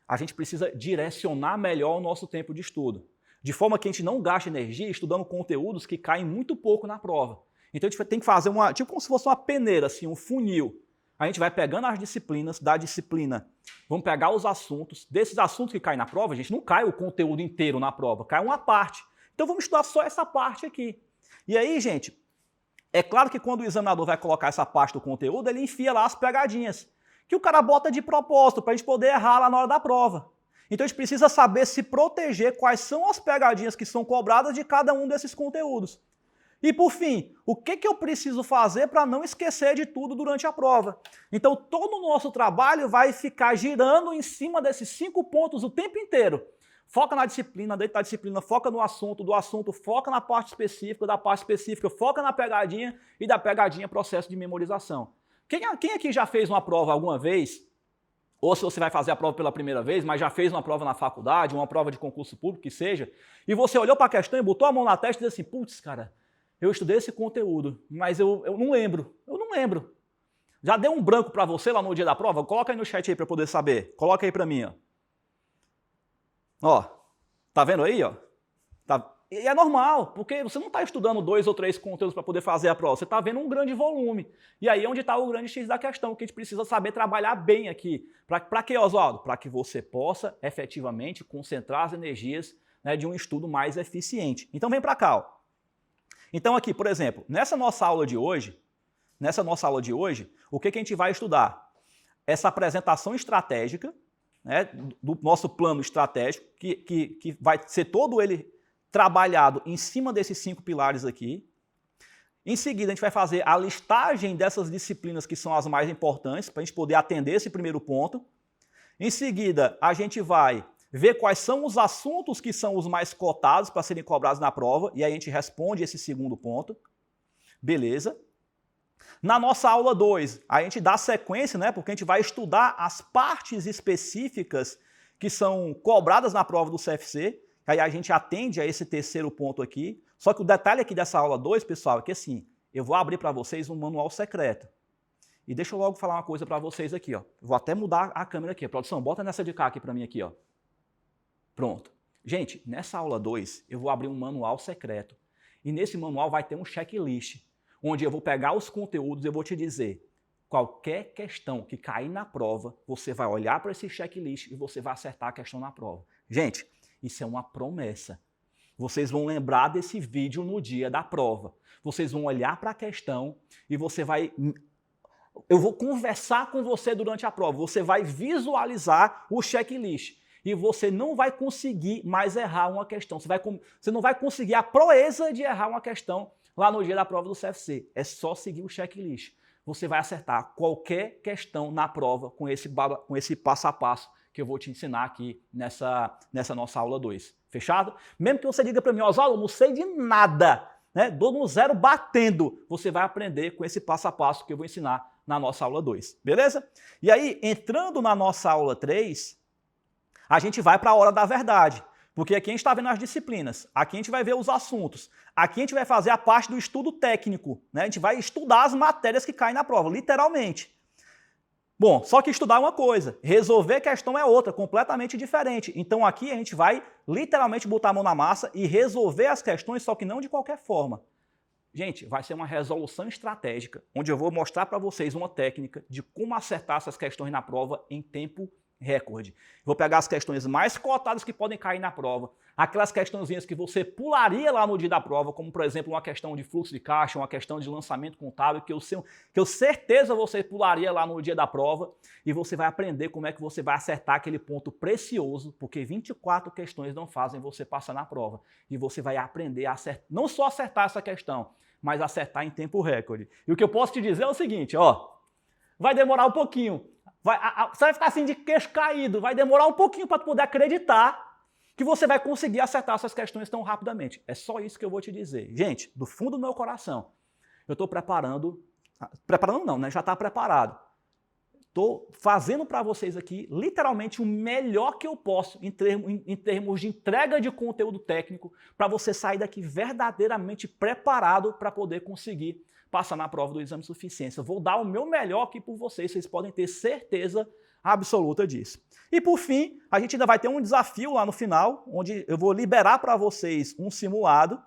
A gente precisa direcionar melhor o nosso tempo de estudo, de forma que a gente não gaste energia estudando conteúdos que caem muito pouco na prova. Então a gente tem que fazer tipo como se fosse uma peneira, assim, um funil. A gente vai pegando as disciplinas, da disciplina, vamos pegar os assuntos, desses assuntos que caem na prova, a gente não cai o conteúdo inteiro na prova, cai uma parte. Então vamos estudar só essa parte aqui. E aí, gente, é claro que quando o examinador vai colocar essa parte do conteúdo, ele enfia lá as pegadinhas, que o cara bota de propósito para a gente poder errar lá na hora da prova. Então a gente precisa saber se proteger quais são as pegadinhas que são cobradas de cada um desses conteúdos. E por fim, o que eu preciso fazer para não esquecer de tudo durante a prova? Então todo o nosso trabalho vai ficar girando em cima desses 5 pontos o tempo inteiro. Foca na disciplina, dentro da disciplina, foca no assunto, do assunto, foca na parte específica, da parte específica, foca na pegadinha e da pegadinha processo de memorização. Quem aqui já fez uma prova alguma vez, ou se você vai fazer a prova pela primeira vez, mas já fez uma prova na faculdade, uma prova de concurso público, que seja, e você olhou para a questão e botou a mão na testa e disse assim, putz, cara, eu estudei esse conteúdo, mas eu não lembro, Já deu um branco para você lá no dia da prova? Coloca aí no chat aí para eu poder saber, coloca aí para mim, ó. Ó, tá vendo aí, ó? E é normal, porque você não está estudando 2 ou 3 conteúdos para poder fazer a prova, você está vendo um grande volume. E aí é onde está o grande X da questão, que a gente precisa saber trabalhar bem aqui. Para quê, Oswaldo? Para que você possa efetivamente concentrar as energias, né, de um estudo mais eficiente. Então vem para cá, ó. Então aqui, por exemplo, nessa nossa aula de hoje, o que a gente vai estudar? Essa apresentação estratégica, né, do nosso plano estratégico, que vai ser todo ele trabalhado em cima desses 5 pilares aqui. Em seguida, a gente vai fazer a listagem dessas disciplinas que são as mais importantes, para a gente poder atender esse primeiro ponto. Em seguida, a gente vai ver quais são os assuntos que são os mais cotados para serem cobrados na prova, e aí a gente responde esse segundo ponto. Beleza? Na nossa aula 2, a gente dá sequência, né, porque a gente vai estudar as partes específicas que são cobradas na prova do CFC, aí a gente atende a esse terceiro ponto aqui. Só que o detalhe aqui dessa aula 2, pessoal, é que assim, eu vou abrir para vocês um manual secreto. E deixa eu logo falar uma coisa para vocês aqui, ó. Vou até mudar a câmera aqui. Produção, bota nessa de cá aqui para mim aqui, ó. Pronto. Gente, nessa aula 2, eu vou abrir um manual secreto. E nesse manual vai ter um checklist, onde eu vou pegar os conteúdos e eu vou te dizer, qualquer questão que cair na prova, você vai olhar para esse checklist e você vai acertar a questão na prova. Gente, isso é uma promessa. Vocês vão lembrar desse vídeo no dia da prova. Vocês vão olhar para a questão e você vai... Eu vou conversar com você durante a prova. Você vai visualizar o checklist. E você não vai conseguir mais errar uma questão. Você não vai conseguir a proeza de errar uma questão lá no dia da prova do CFC. É só seguir o checklist. Você vai acertar qualquer questão na prova com esse passo a passo que eu vou te ensinar aqui nessa nossa aula 2. Fechado? Mesmo que você diga para mim, Oswaldo, eu não sei de nada, né? Dou no zero batendo. Você vai aprender com esse passo a passo que eu vou ensinar na nossa aula 2. Beleza? E aí, entrando na nossa aula 3, a gente vai para a hora da verdade. Porque aqui a gente está vendo as disciplinas, aqui a gente vai ver os assuntos, aqui a gente vai fazer a parte do estudo técnico, né? A gente vai estudar as matérias que caem na prova, literalmente. Bom, só que estudar é uma coisa, resolver questão é outra, completamente diferente. Então aqui a gente vai literalmente botar a mão na massa e resolver as questões, só que não de qualquer forma. Gente, vai ser uma resolução estratégica, onde eu vou mostrar para vocês uma técnica de como acertar essas questões na prova em tempo recorde. Vou pegar as questões mais cotadas que podem cair na prova, aquelas questãozinhas que você pularia lá no dia da prova, como por exemplo uma questão de fluxo de caixa, uma questão de lançamento contábil, que eu certeza você pularia lá no dia da prova, e você vai aprender como é que você vai acertar aquele ponto precioso, porque 24 questões não fazem você passar na prova, e você vai aprender a acertar, não só acertar essa questão, mas acertar em tempo recorde. E o que eu posso te dizer é o seguinte, ó, vai demorar um pouquinho, você vai ficar assim de queixo caído, vai demorar um pouquinho para tu poder acreditar que você vai conseguir acertar essas questões tão rapidamente. É só isso que eu vou te dizer. Gente, do fundo do meu coração, eu estou preparando não, né? Já está preparado. Estou fazendo para vocês aqui, literalmente, o melhor que eu posso em termos de entrega de conteúdo técnico, para você sair daqui verdadeiramente preparado para poder conseguir passar na prova do exame de suficiência. Vou dar o meu melhor aqui por vocês podem ter certeza absoluta disso. E por fim, a gente ainda vai ter um desafio lá no final, onde eu vou liberar para vocês um simulado.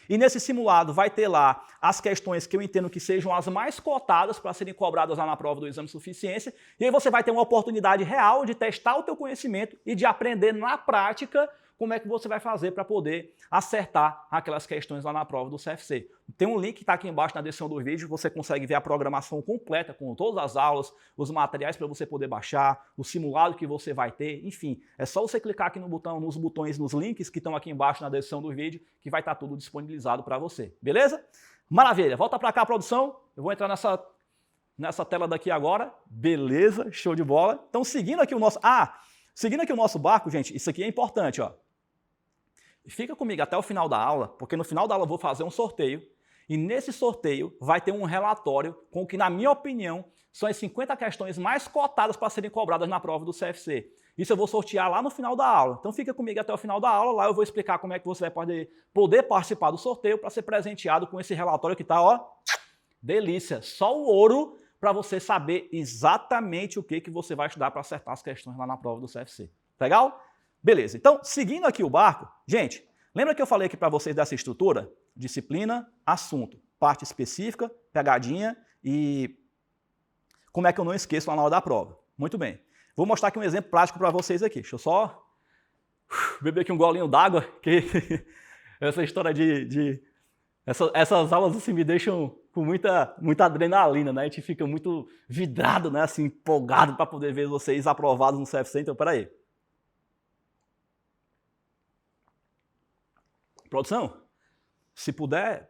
E nesse simulado vai ter lá as questões que eu entendo que sejam as mais cotadas para serem cobradas lá na prova do exame de suficiência. E aí você vai ter uma oportunidade real de testar o teu conhecimento e de aprender na prática como é que você vai fazer para poder acertar aquelas questões lá na prova do CFC. Tem um link que está aqui embaixo na descrição do vídeo, você consegue ver a programação completa com todas as aulas, os materiais para você poder baixar, o simulado que você vai ter, enfim. É só você clicar aqui no botão, nos botões, nos links que estão aqui embaixo na descrição do vídeo, que vai estar tudo disponibilizado para você, beleza? Maravilha, volta para cá, produção. Eu vou entrar nessa tela daqui agora, beleza, show de bola. Então, seguindo aqui o nosso barco, gente, isso aqui é importante, ó. Fica comigo até o final da aula, porque no final da aula eu vou fazer um sorteio, e nesse sorteio vai ter um relatório com o que, na minha opinião, são as 50 questões mais cotadas para serem cobradas na prova do CFC. Isso eu vou sortear lá no final da aula. Então fica comigo até o final da aula, lá eu vou explicar como é que você vai poder participar do sorteio para ser presenteado com esse relatório que tá, ó, delícia, só o ouro para você saber exatamente o que você vai estudar para acertar as questões lá na prova do CFC. Legal? Beleza, então, seguindo aqui o barco, gente, lembra que eu falei aqui para vocês dessa estrutura? Disciplina, assunto, parte específica, pegadinha e como é que eu não esqueço lá na hora da prova. Muito bem, vou mostrar aqui um exemplo prático para vocês aqui. Deixa eu só beber aqui um golinho d'água, que essa história essas aulas assim me deixam com muita adrenalina, né? A gente fica muito vidrado, né? Assim, empolgado para poder ver vocês aprovados no CFC, então peraí. Produção, se puder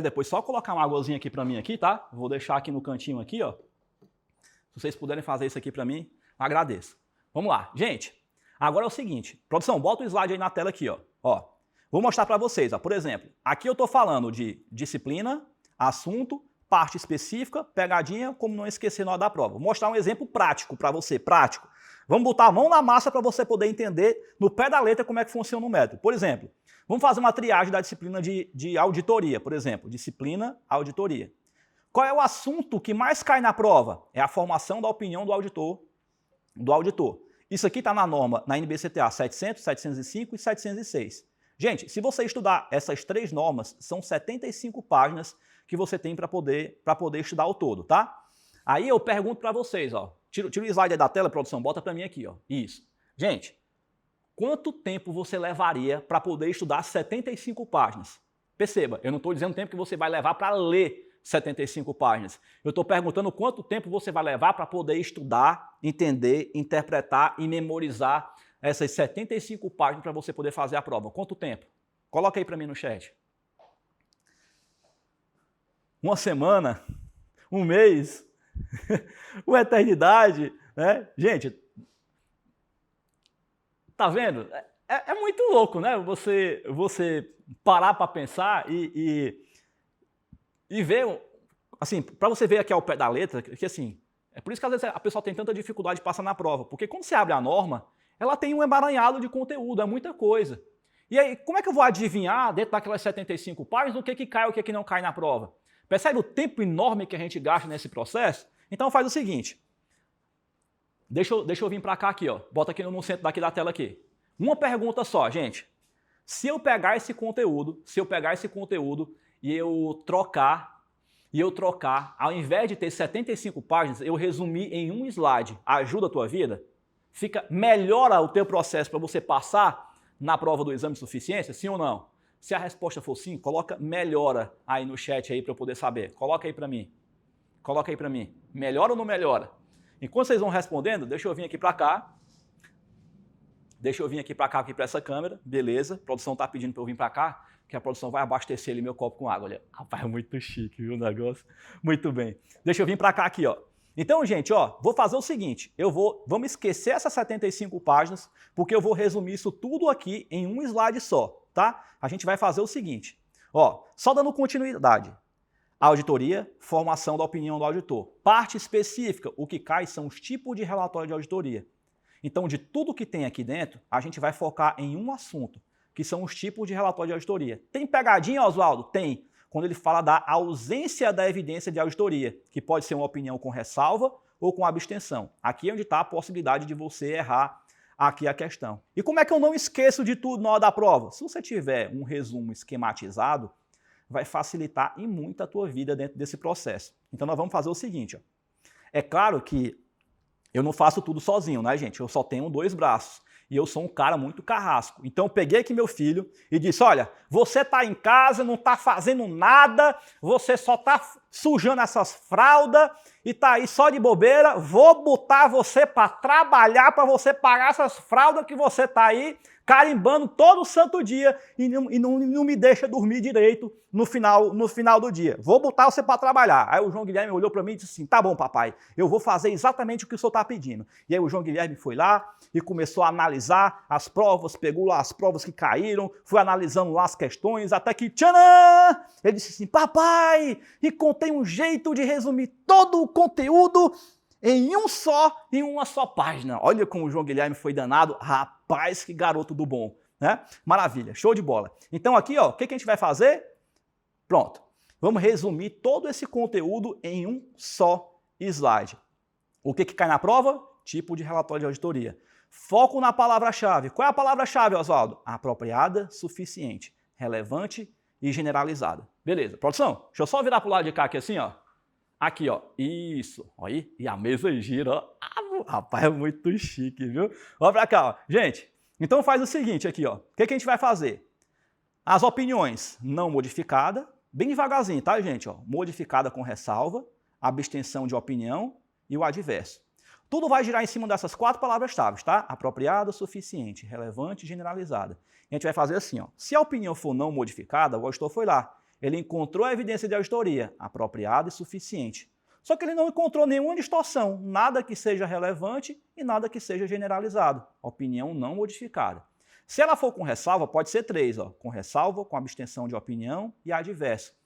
depois só colocar uma águazinha aqui para mim aqui, tá? Vou deixar aqui no cantinho aqui, ó. Se vocês puderem fazer isso aqui para mim, agradeço. Vamos lá. Gente, agora é o seguinte. Produção, bota o slide aí na tela aqui, ó. Vou mostrar para vocês, ó. Por exemplo, aqui eu tô falando de disciplina, assunto, parte específica, pegadinha, como não esquecer na hora da prova. Vou mostrar um exemplo prático para você, prático. Vamos botar a mão na massa para você poder entender no pé da letra como é que funciona o método. Por exemplo, vamos fazer uma triagem da disciplina de auditoria, por exemplo. Disciplina, auditoria. Qual é o assunto que mais cai na prova? É a formação da opinião do auditor. Isso aqui está na norma, na NBCTA 700, 705 e 706. Gente, se você estudar essas três normas, são 75 páginas que você tem para poder estudar o todo, tá? Aí eu pergunto para vocês, ó. Tira o slide aí da tela, produção, bota para mim aqui, ó. Isso. Gente, quanto tempo você levaria para poder estudar 75 páginas? Perceba, eu não estou dizendo o tempo que você vai levar para ler 75 páginas. Eu estou perguntando quanto tempo você vai levar para poder estudar, entender, interpretar e memorizar essas 75 páginas para você poder fazer a prova. Quanto tempo? Coloca aí para mim no chat. Uma semana? Um mês? Uma eternidade? Né? Gente, tá vendo? É muito louco, né? Você parar para pensar e ver, assim, para você ver aqui ao pé da letra, que assim, é por isso que às vezes a pessoa tem tanta dificuldade de passar na prova, porque quando você abre a norma, ela tem um emaranhado de conteúdo, é muita coisa. E aí, como é que eu vou adivinhar, dentro daquelas 75 páginas, o que cai e o que não cai na prova? Percebe o tempo enorme que a gente gasta nesse processo? Então faz o seguinte, deixa eu vir para cá aqui, ó. Bota aqui no centro daqui da tela aqui. Uma pergunta só, gente. Se eu pegar esse conteúdo e eu trocar, ao invés de ter 75 páginas, eu resumir em um slide, ajuda a tua vida? Melhora o teu processo para você passar na prova do exame de suficiência, sim ou não? Se a resposta for sim, coloca melhora aí no chat aí para eu poder saber. Coloca aí para mim. Melhora ou não melhora? Enquanto vocês vão respondendo, deixa eu vir aqui para cá. Aqui para essa câmera. Beleza. A produção está pedindo para eu vir para cá. que a produção vai abastecer ali meu copo com água. Olha, rapaz, muito chique, viu o negócio? Muito bem. Deixa eu vir para cá aqui, ó. Então, gente, ó, vou fazer o seguinte, vamos esquecer essas 75 páginas, porque eu vou resumir isso tudo aqui em um slide só, tá? A gente vai fazer o seguinte, ó, só dando continuidade. Auditoria, formação da opinião do auditor. Parte específica, o que cai são os tipos de relatório de auditoria. Então, de tudo que tem aqui dentro, a gente vai focar em um assunto, que são os tipos de relatório de auditoria. Tem pegadinha, Oswaldo? Tem. Quando ele fala da ausência da evidência de auditoria, que pode ser uma opinião com ressalva ou com abstenção. Aqui é onde está a possibilidade de você errar aqui a questão. E como é que eu não esqueço de tudo na hora da prova? Se você tiver um resumo esquematizado, vai facilitar e muito a tua vida dentro desse processo. Então nós vamos fazer o seguinte, ó. É claro que eu não faço tudo sozinho, né, gente? Eu só tenho 2 braços. E eu sou um cara muito carrasco. Então eu peguei aqui meu filho e disse, olha, você tá em casa, não tá fazendo nada, você só tá sujando essas fraldas e tá aí só de bobeira, vou botar você para trabalhar, para você pagar essas fraldas que você tá aí carimbando todo santo dia e não me deixa dormir direito no final do dia. Vou botar você para trabalhar. Aí o João Guilherme olhou para mim e disse assim, tá bom, papai, eu vou fazer exatamente o que o senhor está pedindo. E aí o João Guilherme foi lá e começou a analisar as provas, pegou lá as provas que caíram, foi analisando lá as questões, até que, tchanã! Ele disse assim, papai, encontrei um jeito de resumir todo o conteúdo em uma só página. Olha como o João Guilherme foi danado. Rapaz, que garoto do bom, né? Maravilha, show de bola. Então aqui, ó, o que a gente vai fazer? Pronto. Vamos resumir todo esse conteúdo em um só slide. O que cai na prova? Tipo de relatório de auditoria. Foco na palavra-chave. Qual é a palavra-chave, Oswaldo? Apropriada, suficiente, relevante e generalizada. Beleza. Produção, deixa eu só virar pro lado de cá aqui assim, ó. Aqui, ó, isso, olha aí, e a mesa gira, ó, rapaz, é muito chique, viu? Olha pra cá, ó, gente, então faz o seguinte aqui, ó, o que a gente vai fazer? As opiniões não modificadas, bem devagarzinho, tá, gente, ó, modificada com ressalva, abstenção de opinião e o adverso. Tudo vai girar em cima dessas 4 palavras-chave, tá? Apropriada, suficiente, relevante e generalizada. E a gente vai fazer assim, ó, se a opinião for não modificada, o auditor foi lá, ele encontrou a evidência de auditoria apropriada e suficiente. Só que ele não encontrou nenhuma distorção, nada que seja relevante e nada que seja generalizado. Opinião não modificada. Se ela for com ressalva, pode ser 3, ó, com ressalva, com abstenção de opinião e adverso.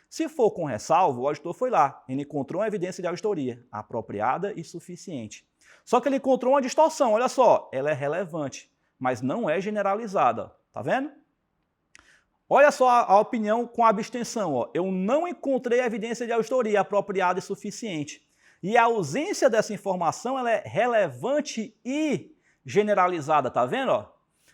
Se for com ressalva, o auditor foi lá, ele encontrou a evidência de auditoria apropriada e suficiente. Só que ele encontrou uma distorção, olha só, ela é relevante, mas não é generalizada, tá vendo? Olha só a opinião com abstenção. Ó. Eu não encontrei evidência de auditoria apropriada e suficiente. E a ausência dessa informação ela é relevante e generalizada. Tá vendo? Ó?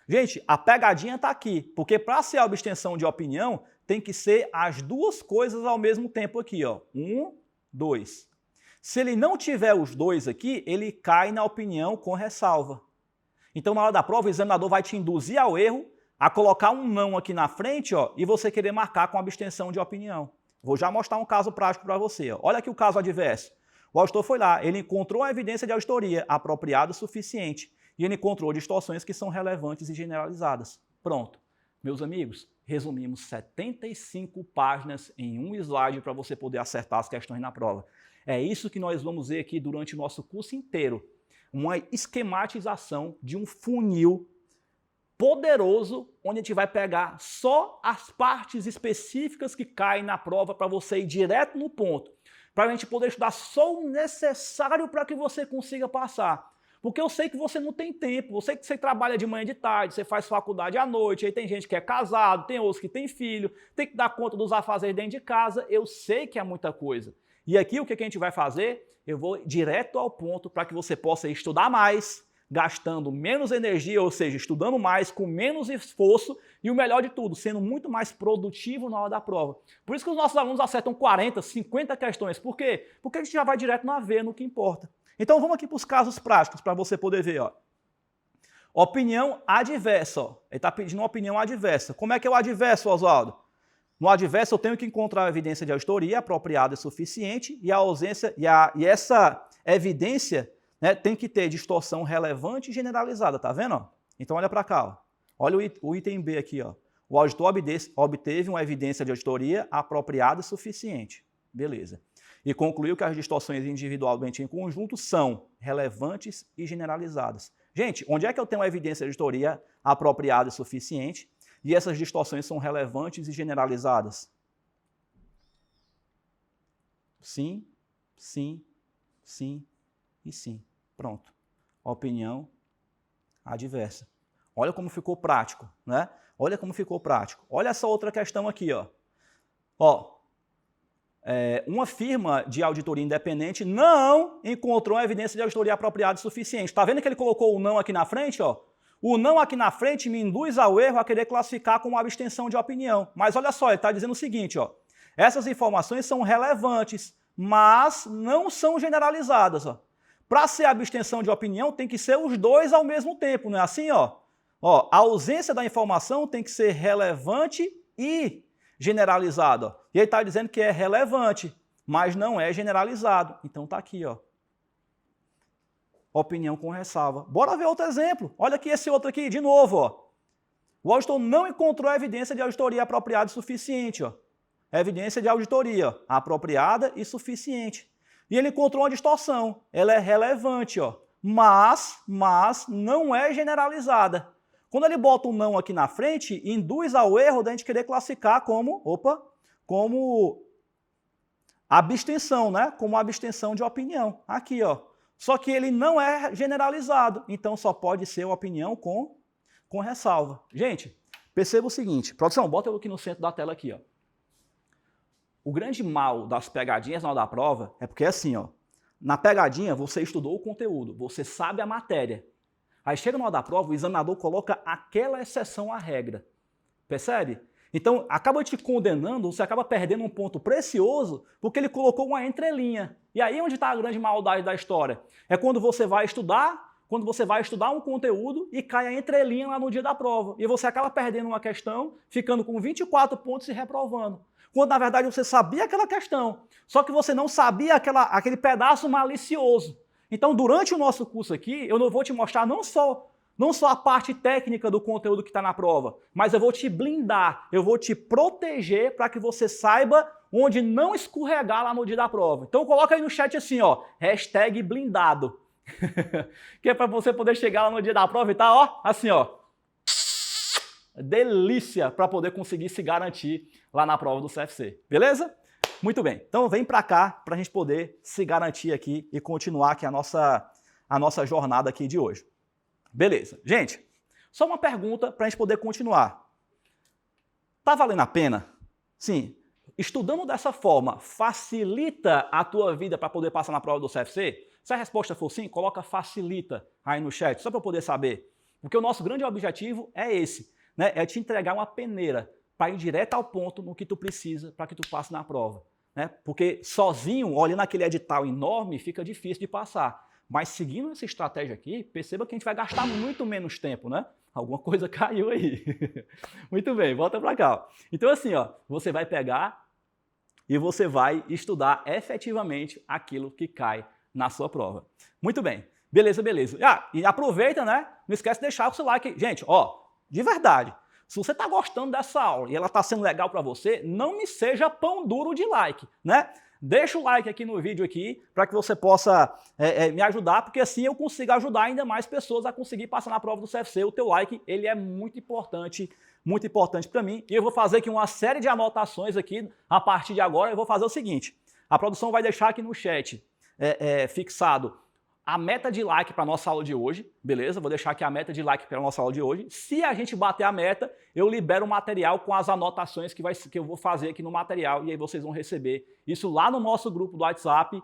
Gente, a pegadinha está aqui. Porque para ser a abstenção de opinião, tem que ser as 2 coisas ao mesmo tempo aqui. Ó. 1, 2. Se ele não tiver os 2 aqui, ele cai na opinião com ressalva. Então, na hora da prova, o examinador vai te induzir ao erro a colocar um não aqui na frente, ó, e você querer marcar com abstenção de opinião. Vou já mostrar um caso prático para você. Ó. Olha aqui o caso adverso. O auditor foi lá, ele encontrou a evidência de auditoria apropriada o suficiente e ele encontrou distorções que são relevantes e generalizadas. Pronto. Meus amigos, resumimos 75 páginas em um slide para você poder acertar as questões na prova. É isso que nós vamos ver aqui durante o nosso curso inteiro. Uma esquematização de um funil poderoso, onde a gente vai pegar só as partes específicas que caem na prova para você ir direto no ponto, para a gente poder estudar só o necessário para que você consiga passar. Porque eu sei que você não tem tempo, eu sei que você trabalha de manhã e de tarde, você faz faculdade à noite, aí tem gente que é casado, tem outros que tem filho, tem que dar conta dos afazeres dentro de casa, eu sei que é muita coisa. E aqui o que a gente vai fazer? Eu vou direto ao ponto para que você possa estudar mais, gastando menos energia, ou seja, estudando mais, com menos esforço e o melhor de tudo, sendo muito mais produtivo na hora da prova. Por isso que os nossos alunos acertam 40, 50 questões. Por quê? Porque a gente já vai direto na veia, no que importa. Então vamos aqui para os casos práticos, para você poder ver. Ó. Opinião adversa. Ó. Ele está pedindo uma opinião adversa. Como é que é o adverso, Oswaldo? No adverso eu tenho que encontrar a evidência de auditoria apropriada e suficiente e a ausência e essa evidência, né, tem que ter distorção relevante e generalizada, tá vendo? Ó? Então olha para cá, ó. Olha o item B aqui, ó. O auditor obteve uma evidência de auditoria apropriada e suficiente. Beleza. E concluiu que as distorções individualmente em conjunto são relevantes e generalizadas. Gente, onde é que eu tenho uma evidência de auditoria apropriada e suficiente e essas distorções são relevantes e generalizadas? Sim, sim, sim e sim. Pronto. Opinião adversa. Olha como ficou prático, né? Olha como ficou prático. Olha essa outra questão aqui, ó. Uma firma de auditoria independente não encontrou uma evidência de auditoria apropriada e suficiente. Tá vendo que ele colocou o não aqui na frente, ó? O não aqui na frente me induz ao erro a querer classificar como abstenção de opinião. Mas olha só, ele está dizendo o seguinte, ó. Essas informações são relevantes, mas não são generalizadas, ó. Para ser abstenção de opinião, tem que ser os dois ao mesmo tempo, não é assim, ó? A ausência da informação tem que ser relevante e generalizada. Ó. E ele está dizendo que é relevante, mas não é generalizado. Então tá aqui, ó. Opinião com ressalva. Bora ver outro exemplo. Olha aqui esse outro aqui, de novo, ó. O auditor não encontrou evidência de auditoria apropriada e suficiente, ó. Evidência de auditoria, ó, apropriada e suficiente. E ele encontrou uma distorção. Ela é relevante, ó, mas não é generalizada. Quando ele bota um não aqui na frente, induz ao erro da gente querer classificar como abstenção, né? Como abstenção de opinião. Aqui, ó. Só que ele não é generalizado, então só pode ser uma opinião com ressalva. Gente, perceba o seguinte. Produção, bota eu aqui no centro da tela aqui, ó. O grande mal das pegadinhas na hora da prova é porque assim, ó, na pegadinha você estudou o conteúdo, você sabe a matéria. Aí chega na hora da prova, o examinador coloca aquela exceção à regra. Percebe? Então, acaba te condenando, você acaba perdendo um ponto precioso porque ele colocou uma entrelinha. E aí onde está a grande maldade da história? É quando você vai estudar um conteúdo e cai a entrelinha lá no dia da prova. E você acaba perdendo uma questão, ficando com 24 pontos e reprovando. Quando, na verdade, você sabia aquela questão, só que você não sabia aquele pedaço malicioso. Então, durante o nosso curso aqui, eu não vou te mostrar não só a parte técnica do conteúdo que está na prova, mas eu vou te blindar, eu vou te proteger para que você saiba onde não escorregar lá no dia da prova. Então, coloca aí no chat assim, ó, #blindado. Que é para você poder chegar lá no dia da prova e tá, ó, assim, ó. Delícia para poder conseguir se garantir lá na prova do CFC. Beleza? Muito bem. Então vem para cá para a gente poder se garantir aqui e continuar aqui a nossa jornada aqui de hoje. Beleza. Gente, só uma pergunta para a gente poder continuar. Tá valendo a pena? Sim. Estudando dessa forma, facilita a tua vida para poder passar na prova do CFC? Se a resposta for sim, coloca facilita aí no chat, só para eu poder saber. Porque o nosso grande objetivo é esse, né? É te entregar uma peneira para ir direto ao ponto no que tu precisa para que tu passe na prova. Né? Porque sozinho, olhando aquele edital enorme, fica difícil de passar. Mas seguindo essa estratégia aqui, perceba que a gente vai gastar muito menos tempo, né? Alguma coisa caiu aí. Muito bem, volta para cá. Então assim, ó, você vai pegar e você vai estudar efetivamente aquilo que cai na sua prova. Muito bem. Beleza, beleza. E aproveita, né? Não esquece de deixar o seu like. Gente, ó, de verdade, se você está gostando dessa aula e ela está sendo legal para você, não me seja pão duro de like, né? Deixa o like aqui no vídeo aqui para que você possa me ajudar, porque assim eu consigo ajudar ainda mais pessoas a conseguir passar na prova do CFC. O teu like, ele é muito importante para mim. E eu vou fazer aqui uma série de anotações aqui a partir de agora. Eu vou fazer o seguinte, a produção vai deixar aqui no chat fixado a meta de like para a nossa aula de hoje, beleza? Vou deixar aqui a meta de like para a nossa aula de hoje. Se a gente bater a meta, eu libero o material com as anotações que eu vou fazer aqui no material, e aí vocês vão receber isso lá no nosso grupo do WhatsApp,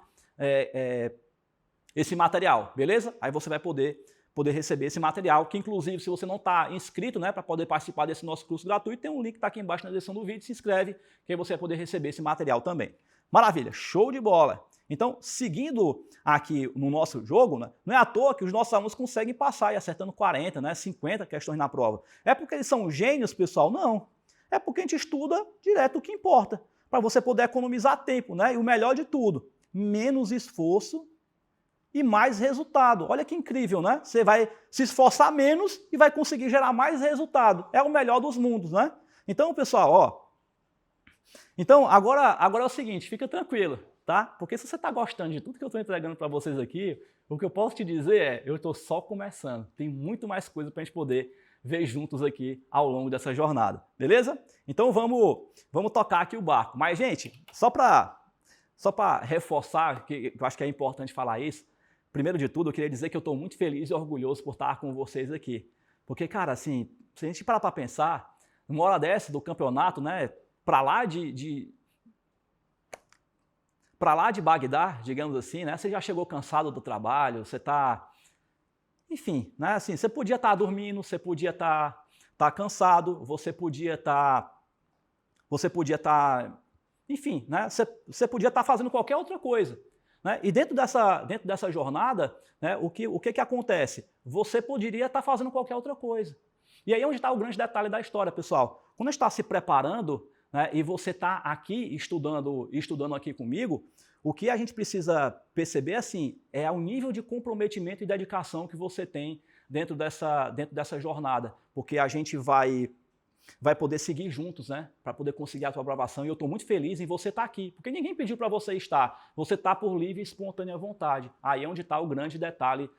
esse material, beleza? Aí você vai poder receber esse material, que inclusive se você não está inscrito, né, para poder participar desse nosso curso gratuito, tem um link que está aqui embaixo na descrição do vídeo, se inscreve, que aí você vai poder receber esse material também. Maravilha, show de bola! Então, seguindo aqui no nosso jogo, né, não é à toa que os nossos alunos conseguem passar e acertando 40, né, 50 questões na prova. É porque eles são gênios, pessoal? Não. É porque a gente estuda direto o que importa, para você poder economizar tempo, né? E o melhor de tudo, menos esforço e mais resultado. Olha que incrível, né? Você vai se esforçar menos e vai conseguir gerar mais resultado. É o melhor dos mundos, né? Então, pessoal, ó. Então, agora é o seguinte, fica tranquilo, tá? Porque se você está gostando de tudo que eu estou entregando para vocês aqui, o que eu posso te dizer é, eu estou só começando. Tem muito mais coisa para a gente poder ver juntos aqui ao longo dessa jornada, beleza? Então vamos tocar aqui o barco. Mas, gente, só para reforçar, que eu acho que é importante falar isso, primeiro de tudo, eu queria dizer que eu estou muito feliz e orgulhoso por estar com vocês aqui. Porque, cara, assim, se a gente parar para pensar, numa hora dessa do campeonato, né, para lá de Bagdá, digamos assim, né, você já chegou cansado do trabalho, você está... Enfim, né, assim, você podia estar dormindo, você podia estar cansado, você podia estar... Enfim, né, você podia estar fazendo qualquer outra coisa. Né? E dentro dessa jornada, né, o que acontece? Você poderia estar fazendo qualquer outra coisa. E aí é onde está o grande detalhe da história, pessoal. Quando a gente está se preparando, né, e você está aqui estudando aqui comigo, o que a gente precisa perceber assim, é o nível de comprometimento e dedicação que você tem dentro dessa jornada. Porque a gente vai poder seguir juntos, né, para poder conseguir a sua aprovação. E eu estou muito feliz em você estar aqui, porque ninguém pediu para você estar. Você está por livre e espontânea vontade. Aí é onde está o grande detalhe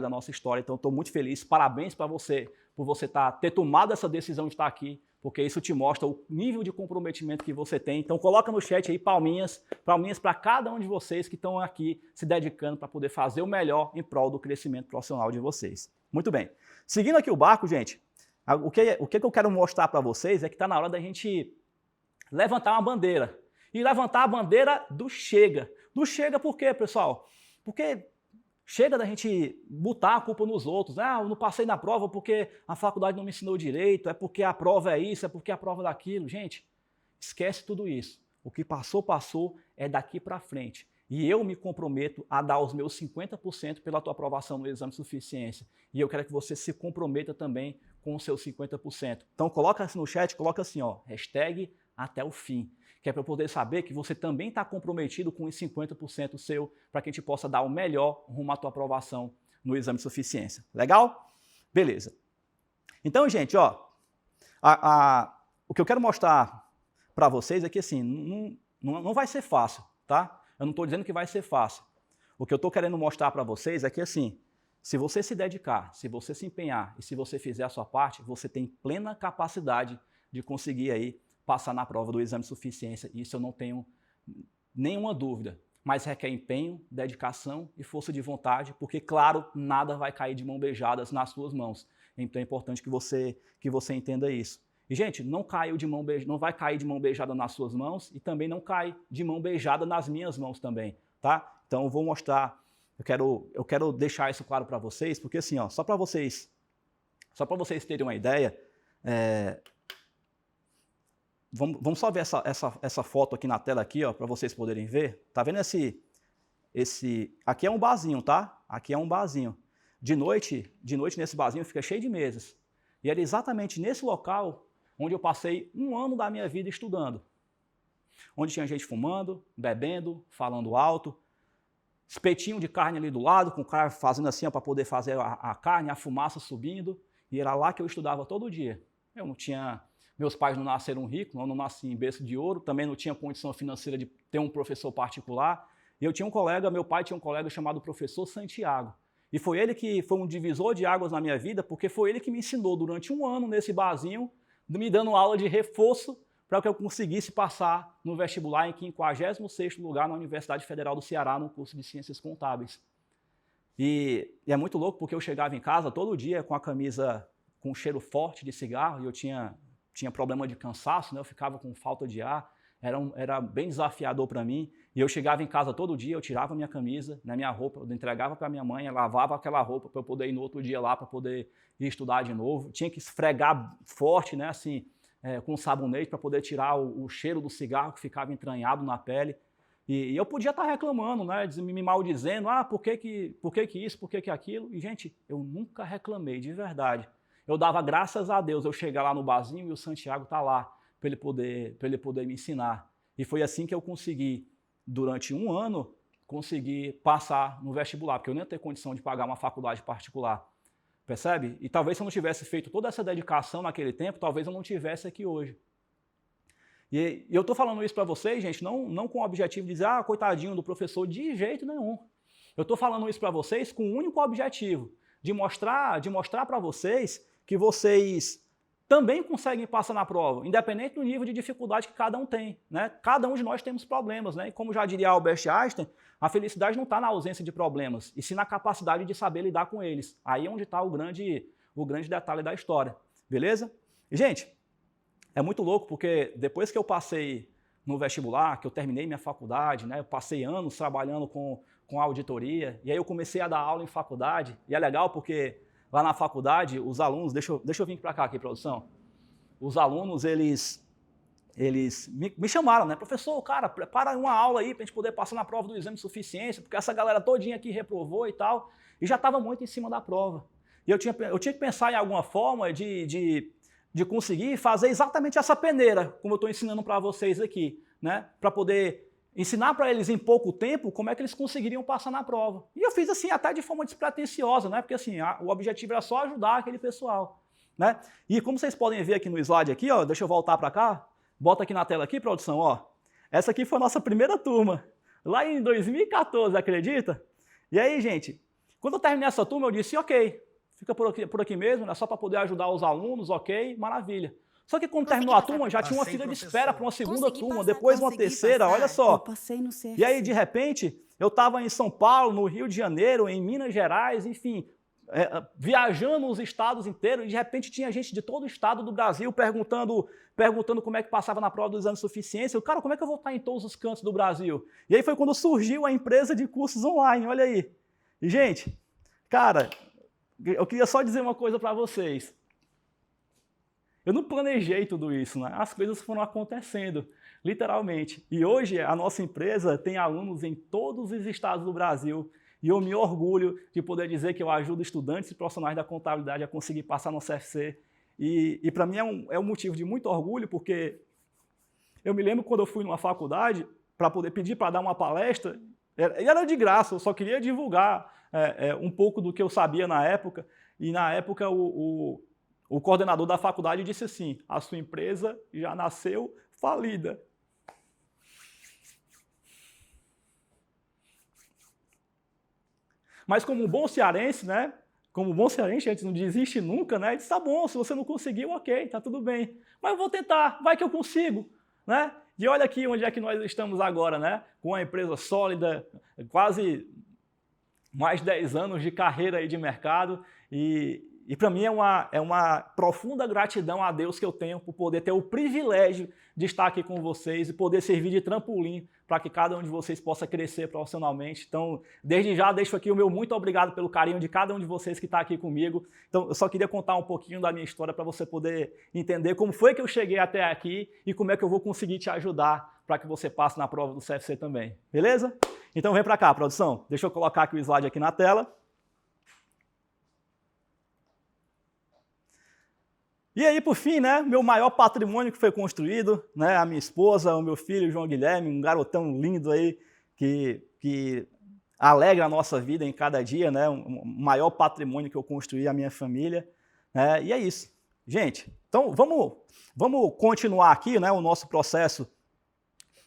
da nossa história. Então, estou muito feliz. Parabéns para você, por você ter tomado essa decisão de estar aqui, porque isso te mostra o nível de comprometimento que você tem. Então, coloca no chat aí palminhas para cada um de vocês que estão aqui se dedicando para poder fazer o melhor em prol do crescimento profissional de vocês. Muito bem. Seguindo aqui o barco, gente, o que eu quero mostrar para vocês é que está na hora da gente levantar uma bandeira. E levantar a bandeira do chega. Do chega por quê, pessoal? Porque chega da gente botar a culpa nos outros. Ah, eu não passei na prova porque a faculdade não me ensinou direito, é porque a prova é isso, é porque a prova é daquilo. Gente, esquece tudo isso. O que passou, passou, é daqui para frente. E eu me comprometo a dar os meus 50% pela tua aprovação no exame de suficiência. E eu quero que você se comprometa também com os seus 50%. Então coloca assim no chat, coloca assim, ó, hashtag até o fim. Que é para eu poder saber que você também está comprometido com os 50% seu, para que a gente possa dar o melhor rumo à tua aprovação no exame de suficiência. Legal? Beleza. Então, gente, ó, o que eu quero mostrar para vocês é que assim, não vai ser fácil, tá? Eu não estou dizendo que vai ser fácil. O que eu estou querendo mostrar para vocês é que assim, se você se dedicar, se você se empenhar e se você fizer a sua parte, você tem plena capacidade de conseguir aí passar na prova do exame de suficiência. Isso eu não tenho nenhuma dúvida. Mas requer empenho, dedicação e força de vontade, porque, claro, nada vai cair de mão beijadas nas suas mãos. Então é importante que você entenda isso. E, gente, não vai cair de mão beijada nas suas mãos e também não cai de mão beijada nas minhas mãos também, tá? Então eu vou mostrar, eu quero deixar isso claro para vocês, porque assim, ó, só para vocês terem uma ideia, vamos só ver essa foto aqui na tela aqui, ó, para vocês poderem ver. Tá vendo aqui é um barzinho, tá? Aqui é um barzinho. De noite nesse barzinho fica cheio de mesas. E era exatamente nesse local onde eu passei um ano da minha vida estudando. Onde tinha gente fumando, bebendo, falando alto, espetinho de carne ali do lado, com o cara fazendo assim para poder fazer a carne, a fumaça subindo. E era lá que eu estudava todo dia. Eu não tinha... Meus pais não nasceram ricos, eu não nasci em berço de ouro, também não tinha condição financeira de ter um professor particular. E eu tinha um colega, meu pai tinha um colega chamado professor Santiago. E foi ele que foi um divisor de águas na minha vida, porque foi ele que me ensinou durante um ano nesse barzinho, me dando aula de reforço para que eu conseguisse passar no vestibular em 56º lugar na Universidade Federal do Ceará, no curso de Ciências Contábeis. E é muito louco, porque eu chegava em casa todo dia com a camisa com um cheiro forte de cigarro, e eu tinha problema de cansaço, né? Eu ficava com falta de ar, era bem desafiador para mim. E eu chegava em casa todo dia, eu tirava minha camisa, né, minha roupa, eu entregava para minha mãe, lavava aquela roupa para eu poder ir no outro dia lá, para poder ir estudar de novo. Tinha que esfregar forte, né, assim, com sabonete para poder tirar o cheiro do cigarro que ficava entranhado na pele. E eu podia estar reclamando, né, me maldizendo, por que isso, por que aquilo. E, gente, eu nunca reclamei, de verdade. Eu dava graças a Deus eu chegar lá no barzinho e o Santiago tá lá para ele poder me ensinar. E foi assim que eu consegui, durante um ano, conseguir passar no vestibular, porque eu nem ia ter condição de pagar uma faculdade particular. percebe? E talvez se eu não tivesse feito toda essa dedicação naquele tempo, talvez eu não estivesse aqui hoje. E eu estou falando isso para vocês, gente, não com o objetivo de dizer, coitadinho do professor, de jeito nenhum. Eu estou falando isso para vocês com o único objetivo de mostrar para vocês que vocês também conseguem passar na prova, independente do nível de dificuldade que cada um tem, né? Cada um de nós temos problemas, né? E como já diria Albert Einstein, a felicidade não está na ausência de problemas, e sim na capacidade de saber lidar com eles. Aí é onde está o grande detalhe da história, beleza? E, gente, é muito louco, porque depois que eu passei no vestibular, que eu terminei minha faculdade, né? Eu passei anos trabalhando com auditoria, e aí eu comecei a dar aula em faculdade, e é legal porque lá na faculdade, os alunos, deixa eu vir para cá aqui, produção. Os alunos, eles me chamaram, né? Professor, cara, prepara uma aula aí para a gente poder passar na prova do exame de suficiência, porque essa galera todinha aqui reprovou e tal, e já estava muito em cima da prova. E eu tinha que pensar em alguma forma de conseguir fazer exatamente essa peneira, como eu estou ensinando para vocês aqui, né? Para poder ensinar para eles em pouco tempo como é que eles conseguiriam passar na prova. E eu fiz assim, até de forma despretensiosa, né? Porque assim, o objetivo era só ajudar aquele pessoal, né? E como vocês podem ver aqui no slide aqui, ó, deixa eu voltar para cá, bota aqui na tela aqui, produção, ó. Essa aqui foi a nossa primeira turma, lá em 2014, acredita? E aí, gente, quando eu terminei essa turma, eu disse, ok, fica por aqui mesmo, né? Só para poder ajudar os alunos, ok, maravilha. Só que quando terminou a turma, já tinha uma fila de espera para uma segunda turma, depois uma terceira, olha só. E aí, de repente, eu estava em São Paulo, no Rio de Janeiro, em Minas Gerais, enfim, viajando os estados inteiros, e de repente tinha gente de todo o estado do Brasil perguntando como é que passava na prova do exame de suficiência. Cara, como é que eu vou estar em todos os cantos do Brasil? E aí foi quando surgiu a empresa de cursos online, olha aí. E, gente, cara, eu queria só dizer uma coisa para vocês. Eu não planejei tudo isso, né? As coisas foram acontecendo, literalmente. E hoje a nossa empresa tem alunos em todos os estados do Brasil e eu me orgulho de poder dizer que eu ajudo estudantes e profissionais da contabilidade a conseguir passar no CFC. E para mim é um motivo de muito orgulho, porque eu me lembro quando eu fui numa faculdade para poder pedir para dar uma palestra, e era de graça, eu só queria divulgar um pouco do que eu sabia na época, e na época o coordenador da faculdade disse assim, a sua empresa já nasceu falida. Mas como um bom cearense, né? Como um bom cearense, a gente não desiste nunca, né? Ele disse, tá bom, se você não conseguiu, ok, tá tudo bem. Mas eu vou tentar, vai que eu consigo, né? E olha aqui onde é que nós estamos agora, né? Com uma empresa sólida, quase mais de 10 anos de carreira aí de mercado e para mim é uma profunda gratidão a Deus que eu tenho por poder ter o privilégio de estar aqui com vocês e poder servir de trampolim para que cada um de vocês possa crescer profissionalmente. Então, desde já, deixo aqui o meu muito obrigado pelo carinho de cada um de vocês que está aqui comigo. Então, eu só queria contar um pouquinho da minha história para você poder entender como foi que eu cheguei até aqui e como é que eu vou conseguir te ajudar para que você passe na prova do CFC também. Beleza? Então, vem para cá, produção. Deixa eu colocar aqui o slide aqui na tela. E aí, por fim, né, meu maior patrimônio que foi construído, né, a minha esposa, o meu filho, João Guilherme, um garotão lindo aí, que alegra a nossa vida em cada dia, né, o maior patrimônio que eu construí, a minha família, né, e é isso. Gente, então vamos continuar aqui, né, o nosso processo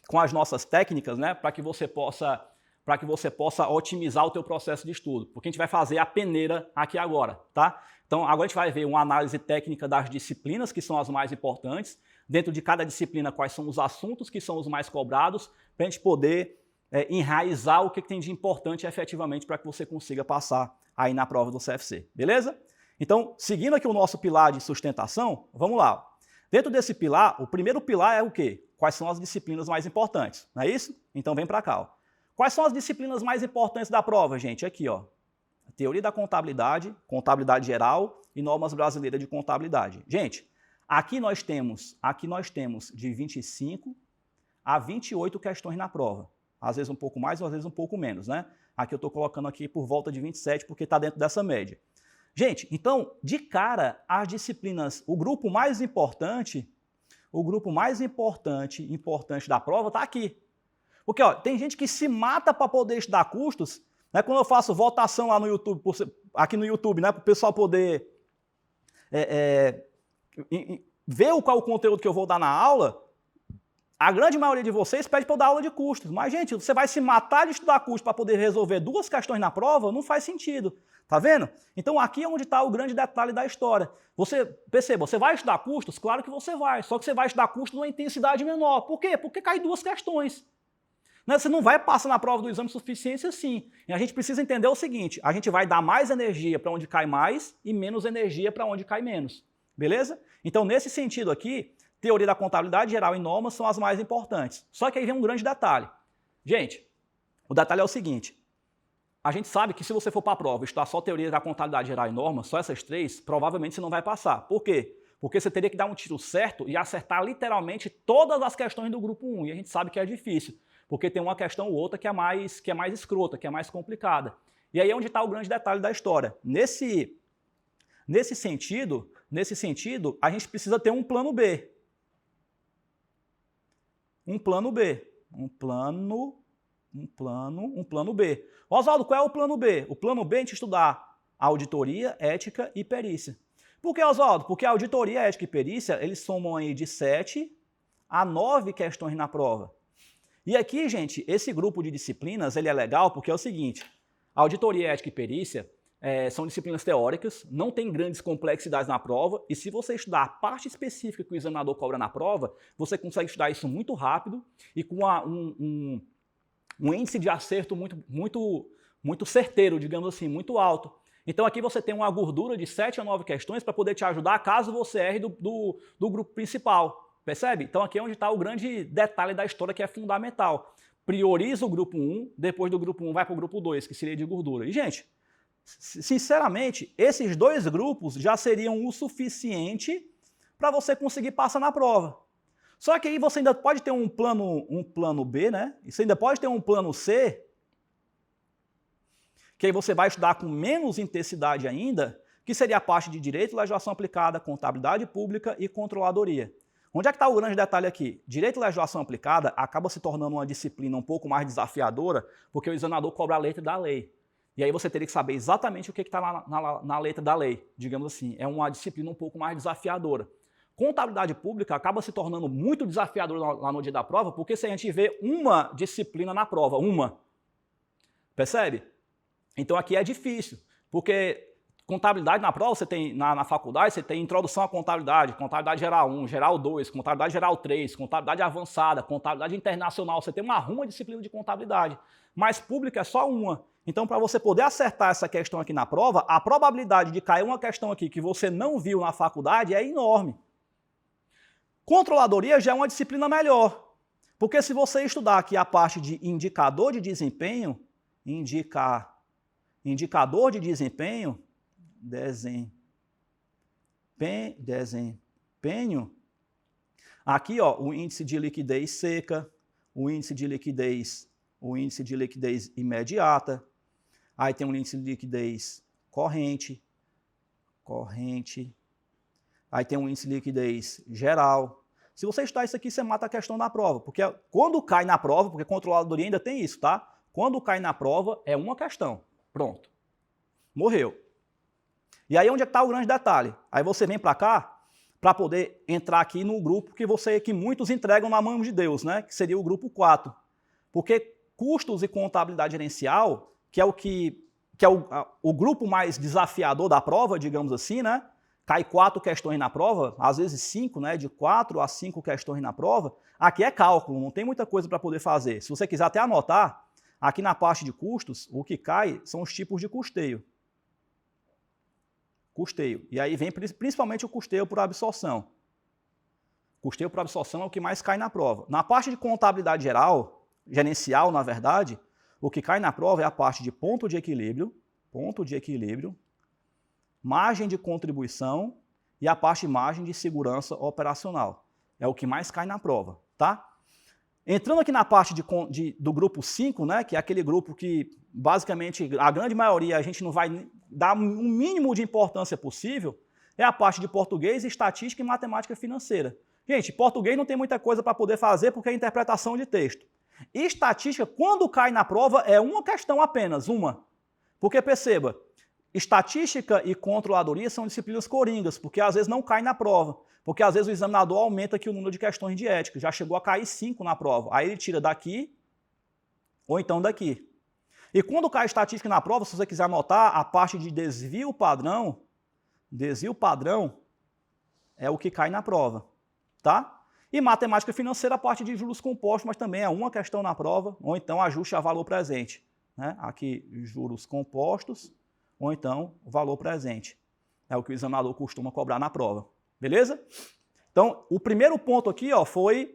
com as nossas técnicas, né, para que você possa otimizar o teu processo de estudo, porque a gente vai fazer a peneira aqui agora, tá? Então, agora a gente vai ver uma análise técnica das disciplinas, que são as mais importantes, dentro de cada disciplina, quais são os assuntos que são os mais cobrados, para a gente poder enraizar o que tem de importante efetivamente para que você consiga passar aí na prova do CFC, beleza? Então, seguindo aqui o nosso pilar de sustentação, vamos lá. Dentro desse pilar, o primeiro pilar é o quê? Quais são as disciplinas mais importantes, não é isso? Então, vem para cá, ó. Quais são as disciplinas mais importantes da prova, gente? Aqui, ó. Teoria da contabilidade, contabilidade geral e normas brasileiras de contabilidade. Gente, aqui nós temos de 25 a 28 questões na prova. Às vezes um pouco mais, às vezes um pouco menos, né? Aqui eu estou colocando aqui por volta de 27, porque está dentro dessa média. Gente, então, de cara, as disciplinas, o grupo mais importante da prova está aqui. Porque ó, tem gente que se mata para poder estudar custos Né? Quando eu faço votação lá no YouTube, aqui no YouTube, né, para o pessoal poder ver qual o conteúdo que eu vou dar na aula, a grande maioria de vocês pede para eu dar aula de custos. Mas, gente, você vai se matar de estudar custos para poder resolver 2 questões na prova? Não faz sentido. Tá vendo? Então, aqui é onde está o grande detalhe da história. Perceba, você vai estudar custos? Claro que você vai. Só que você vai estudar custos numa intensidade menor. Por quê? Porque cai 2 questões. Né? Você não vai passar na prova do exame de suficiência assim. E a gente precisa entender o seguinte, a gente vai dar mais energia para onde cai mais e menos energia para onde cai menos. Beleza? Então, nesse sentido aqui, teoria da contabilidade geral e normas são as mais importantes. Só que aí vem um grande detalhe. Gente, o detalhe é o seguinte, a gente sabe que se você for para a prova e estudar só teoria da contabilidade geral e normas, só essas 3, provavelmente você não vai passar. Por quê? Porque você teria que dar um tiro certo e acertar literalmente todas as questões do grupo 1. E a gente sabe que é difícil, porque tem uma questão ou outra que é mais escrota, que é mais complicada. E aí é onde está o grande detalhe da história. Nesse sentido, a gente precisa ter um plano B. Um plano B. Um plano B. Oswaldo, qual é o plano B? O plano B é a gente estudar auditoria, ética e perícia. Por que, Oswaldo? Porque a auditoria, ética e perícia, eles somam aí de 7 a 9 questões na prova. E aqui, gente, esse grupo de disciplinas, ele é legal porque é o seguinte, auditoria, ética e perícia são disciplinas teóricas, não tem grandes complexidades na prova, e se você estudar a parte específica que o examinador cobra na prova, você consegue estudar isso muito rápido e com um índice de acerto muito certeiro, digamos assim, muito alto. Então aqui você tem uma gordura de 7 a 9 questões para poder te ajudar caso você erre do grupo principal. Percebe? Então aqui é onde está o grande detalhe da história que é fundamental. Prioriza o grupo 1, depois do grupo 1 vai para o grupo 2, que seria de gordura. E, gente, sinceramente, esses 2 grupos já seriam o suficiente para você conseguir passar na prova. Só que aí você ainda pode ter um plano B, né? E você ainda pode ter um plano C, que aí você vai estudar com menos intensidade ainda, que seria a parte de Direito, Legislação Aplicada, Contabilidade Pública e Controladoria. Onde é que está o grande detalhe aqui? Direito e Legislação Aplicada acaba se tornando uma disciplina um pouco mais desafiadora, porque o examinador cobra a letra da lei. E aí você teria que saber exatamente o que está na letra da lei, digamos assim. É uma disciplina um pouco mais desafiadora. Contabilidade Pública acaba se tornando muito desafiadora lá no dia da prova, porque se a gente vê uma disciplina na prova, percebe? Então aqui é difícil, porque contabilidade na prova, você tem na faculdade, você tem introdução à contabilidade, contabilidade geral 1, geral 2, contabilidade geral 3, contabilidade avançada, contabilidade internacional, você tem uma disciplina de contabilidade, mas pública é só uma. Então, para você poder acertar essa questão aqui na prova, a probabilidade de cair uma questão aqui que você não viu na faculdade é enorme. Controladoria já é uma disciplina melhor, porque se você estudar aqui a parte de indicador de desempenho, indicador de desempenho, desempenho, aqui ó, o índice de liquidez seca, o índice de liquidez imediata, aí tem um índice de liquidez corrente, aí tem um índice de liquidez geral. Se você estudar isso aqui, você mata a questão da prova, porque quando cai na prova, porque controladoria ainda tem isso, tá? Quando cai na prova, é uma questão. Pronto. Morreu. E aí onde é que está o grande detalhe? Aí você vem para cá para poder entrar aqui no grupo que muitos entregam na mão de Deus, né? Que seria o grupo 4. Porque custos e contabilidade gerencial, que é o grupo mais desafiador da prova, digamos assim, né? Cai 4 questões na prova, às vezes 5, né? De 4 a 5 questões na prova. Aqui é cálculo, não tem muita coisa para poder fazer. Se você quiser até anotar, aqui na parte de custos, o que cai são os tipos de custeio. E aí vem principalmente o custeio por absorção. Custeio por absorção é o que mais cai na prova. Na parte de contabilidade gerencial, na verdade, o que cai na prova é a parte de ponto de equilíbrio, margem de contribuição e a parte de margem de segurança operacional. É o que mais cai na prova, tá? Entrando aqui na parte do grupo 5, né, que é aquele grupo que, basicamente, a grande maioria a gente não vai dar o mínimo de importância possível, é a parte de português, estatística e matemática financeira. Gente, português não tem muita coisa para poder fazer porque é interpretação de texto. Estatística, quando cai na prova, é uma questão apenas, uma. Porque perceba, estatística e controladoria são disciplinas coringas, porque às vezes não cai na prova. Porque às vezes o examinador aumenta aqui o número de questões de ética. Já chegou a cair 5 na prova. Aí ele tira daqui ou então daqui. E quando cai estatística na prova, se você quiser anotar, a parte de desvio padrão é o que cai na prova, tá? E matemática financeira, a parte de juros compostos, mas também é uma questão na prova, ou então ajuste a valor presente. Né? Aqui, juros compostos, ou então valor presente. É o que o examinador costuma cobrar na prova. Beleza? Então, o primeiro ponto aqui ó, foi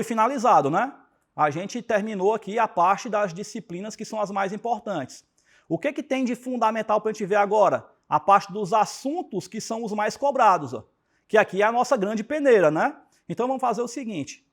finalizado, né? A gente terminou aqui a parte das disciplinas que são as mais importantes. O que tem de fundamental para a gente ver agora? A parte dos assuntos que são os mais cobrados, ó, que aqui é a nossa grande peneira, né? Então vamos fazer o seguinte.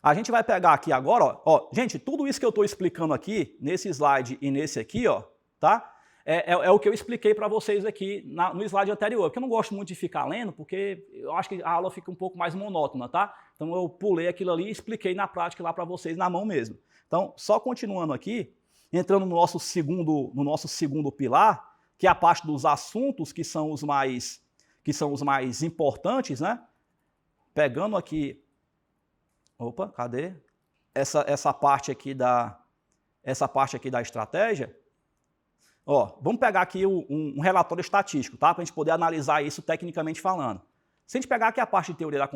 A gente vai pegar aqui agora, ó, gente, tudo isso que eu estou explicando aqui, nesse slide e nesse aqui, ó, tá? É o que eu expliquei para vocês aqui no slide anterior, porque eu não gosto muito de ficar lendo, porque eu acho que a aula fica um pouco mais monótona, tá? Então eu pulei aquilo ali e expliquei na prática lá para vocês na mão mesmo. Então, só continuando aqui, entrando no nosso segundo pilar, que é a parte dos assuntos que são os mais importantes, né? Pegando aqui, opa, cadê? Essa parte aqui da estratégia. Ó, vamos pegar aqui um relatório estatístico, tá? Para a gente poder analisar isso tecnicamente falando. Se a gente pegar aqui a parte de teoria da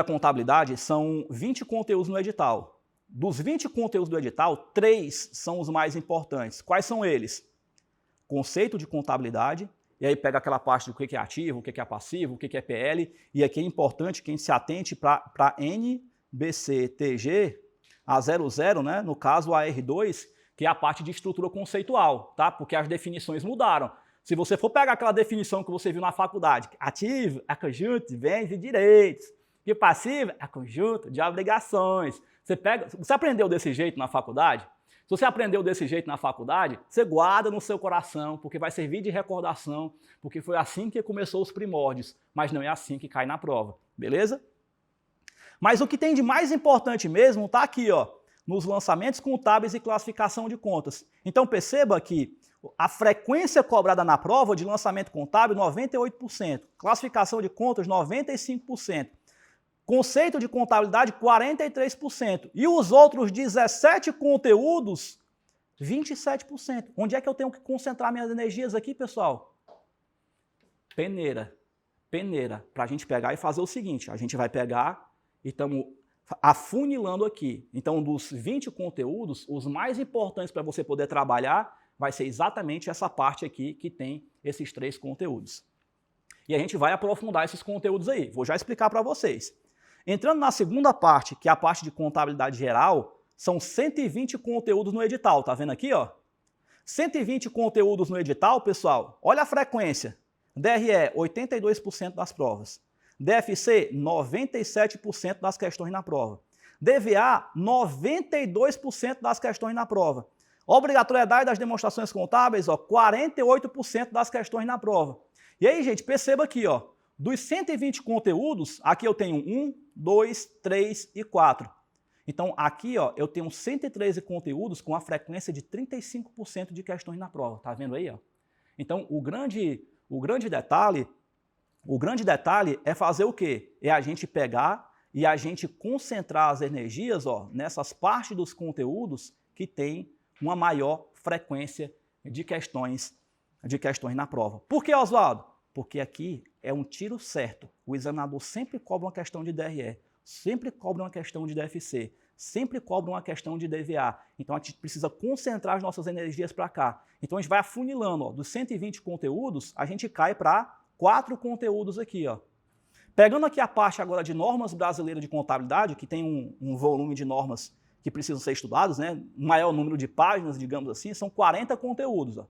contabilidade são 20 conteúdos no edital. Dos 20 conteúdos do edital, 3 são os mais importantes. Quais são eles? Conceito de contabilidade, e aí pega aquela parte do que é ativo, o que é passivo, o que é PL, e aqui é importante que a gente se atente para NBCTG, a 00, né? No caso a R2, que é a parte de estrutura conceitual, tá? Porque as definições mudaram. Se você for pegar aquela definição que você viu na faculdade, ativo é conjunto de bens e direitos, e passivo é conjunto de obrigações. Você aprendeu desse jeito na faculdade? Se você aprendeu desse jeito na faculdade, você guarda no seu coração, porque vai servir de recordação, porque foi assim que começou os primórdios, mas não é assim que cai na prova, beleza? Mas o que tem de mais importante mesmo está aqui, ó, nos lançamentos contábeis e classificação de contas. Então perceba que a frequência cobrada na prova de lançamento contábil, 98%, classificação de contas, 95%, conceito de contabilidade, 43%, e os outros 17 conteúdos, 27%. Onde é que eu tenho que concentrar minhas energias aqui, pessoal? Peneira, para a gente pegar e fazer o seguinte, a gente vai pegar e estamos afunilando aqui. Então, dos 20 conteúdos, os mais importantes para você poder trabalhar vai ser exatamente essa parte aqui que tem esses 3 conteúdos. E a gente vai aprofundar esses conteúdos aí. Vou já explicar para vocês. Entrando na segunda parte, que é a parte de contabilidade geral, são 120 conteúdos no edital. Tá vendo aqui, ó? 120 conteúdos no edital, pessoal. Olha a frequência. DRE, 82% das provas. DFC, 97% das questões na prova. DVA, 92% das questões na prova. Obrigatoriedade das demonstrações contábeis, ó, 48% das questões na prova. E aí, gente, perceba aqui, ó, dos 120 conteúdos, aqui eu tenho 1, 2, 3 e 4. Então, aqui, ó, eu tenho 113 conteúdos com a frequência de 35% de questões na prova. Tá vendo aí, ó? Então, o grande detalhe é fazer o quê? É a gente pegar e a gente concentrar as energias, ó, nessas partes dos conteúdos que tem uma maior frequência de questões na prova. Por que, Oswaldo? Porque aqui é um tiro certo. O examinador sempre cobra uma questão de DRE, sempre cobra uma questão de DFC, sempre cobra uma questão de DVA. Então a gente precisa concentrar as nossas energias para cá. Então a gente vai afunilando, ó, dos 120 conteúdos, a gente cai para 4 conteúdos aqui, ó. Pegando aqui a parte agora de normas brasileiras de contabilidade, que tem um volume de normas que precisam ser estudados, né? Um maior número de páginas, digamos assim, são 40 conteúdos, ó.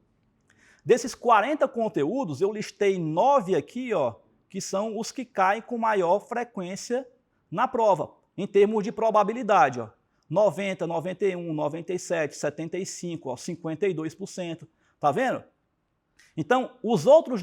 Desses 40 conteúdos, eu listei 9 aqui, ó, que são os que caem com maior frequência na prova, em termos de probabilidade, ó. 90, 91, 97, 75, ó, 52%. Tá vendo? Então, os outros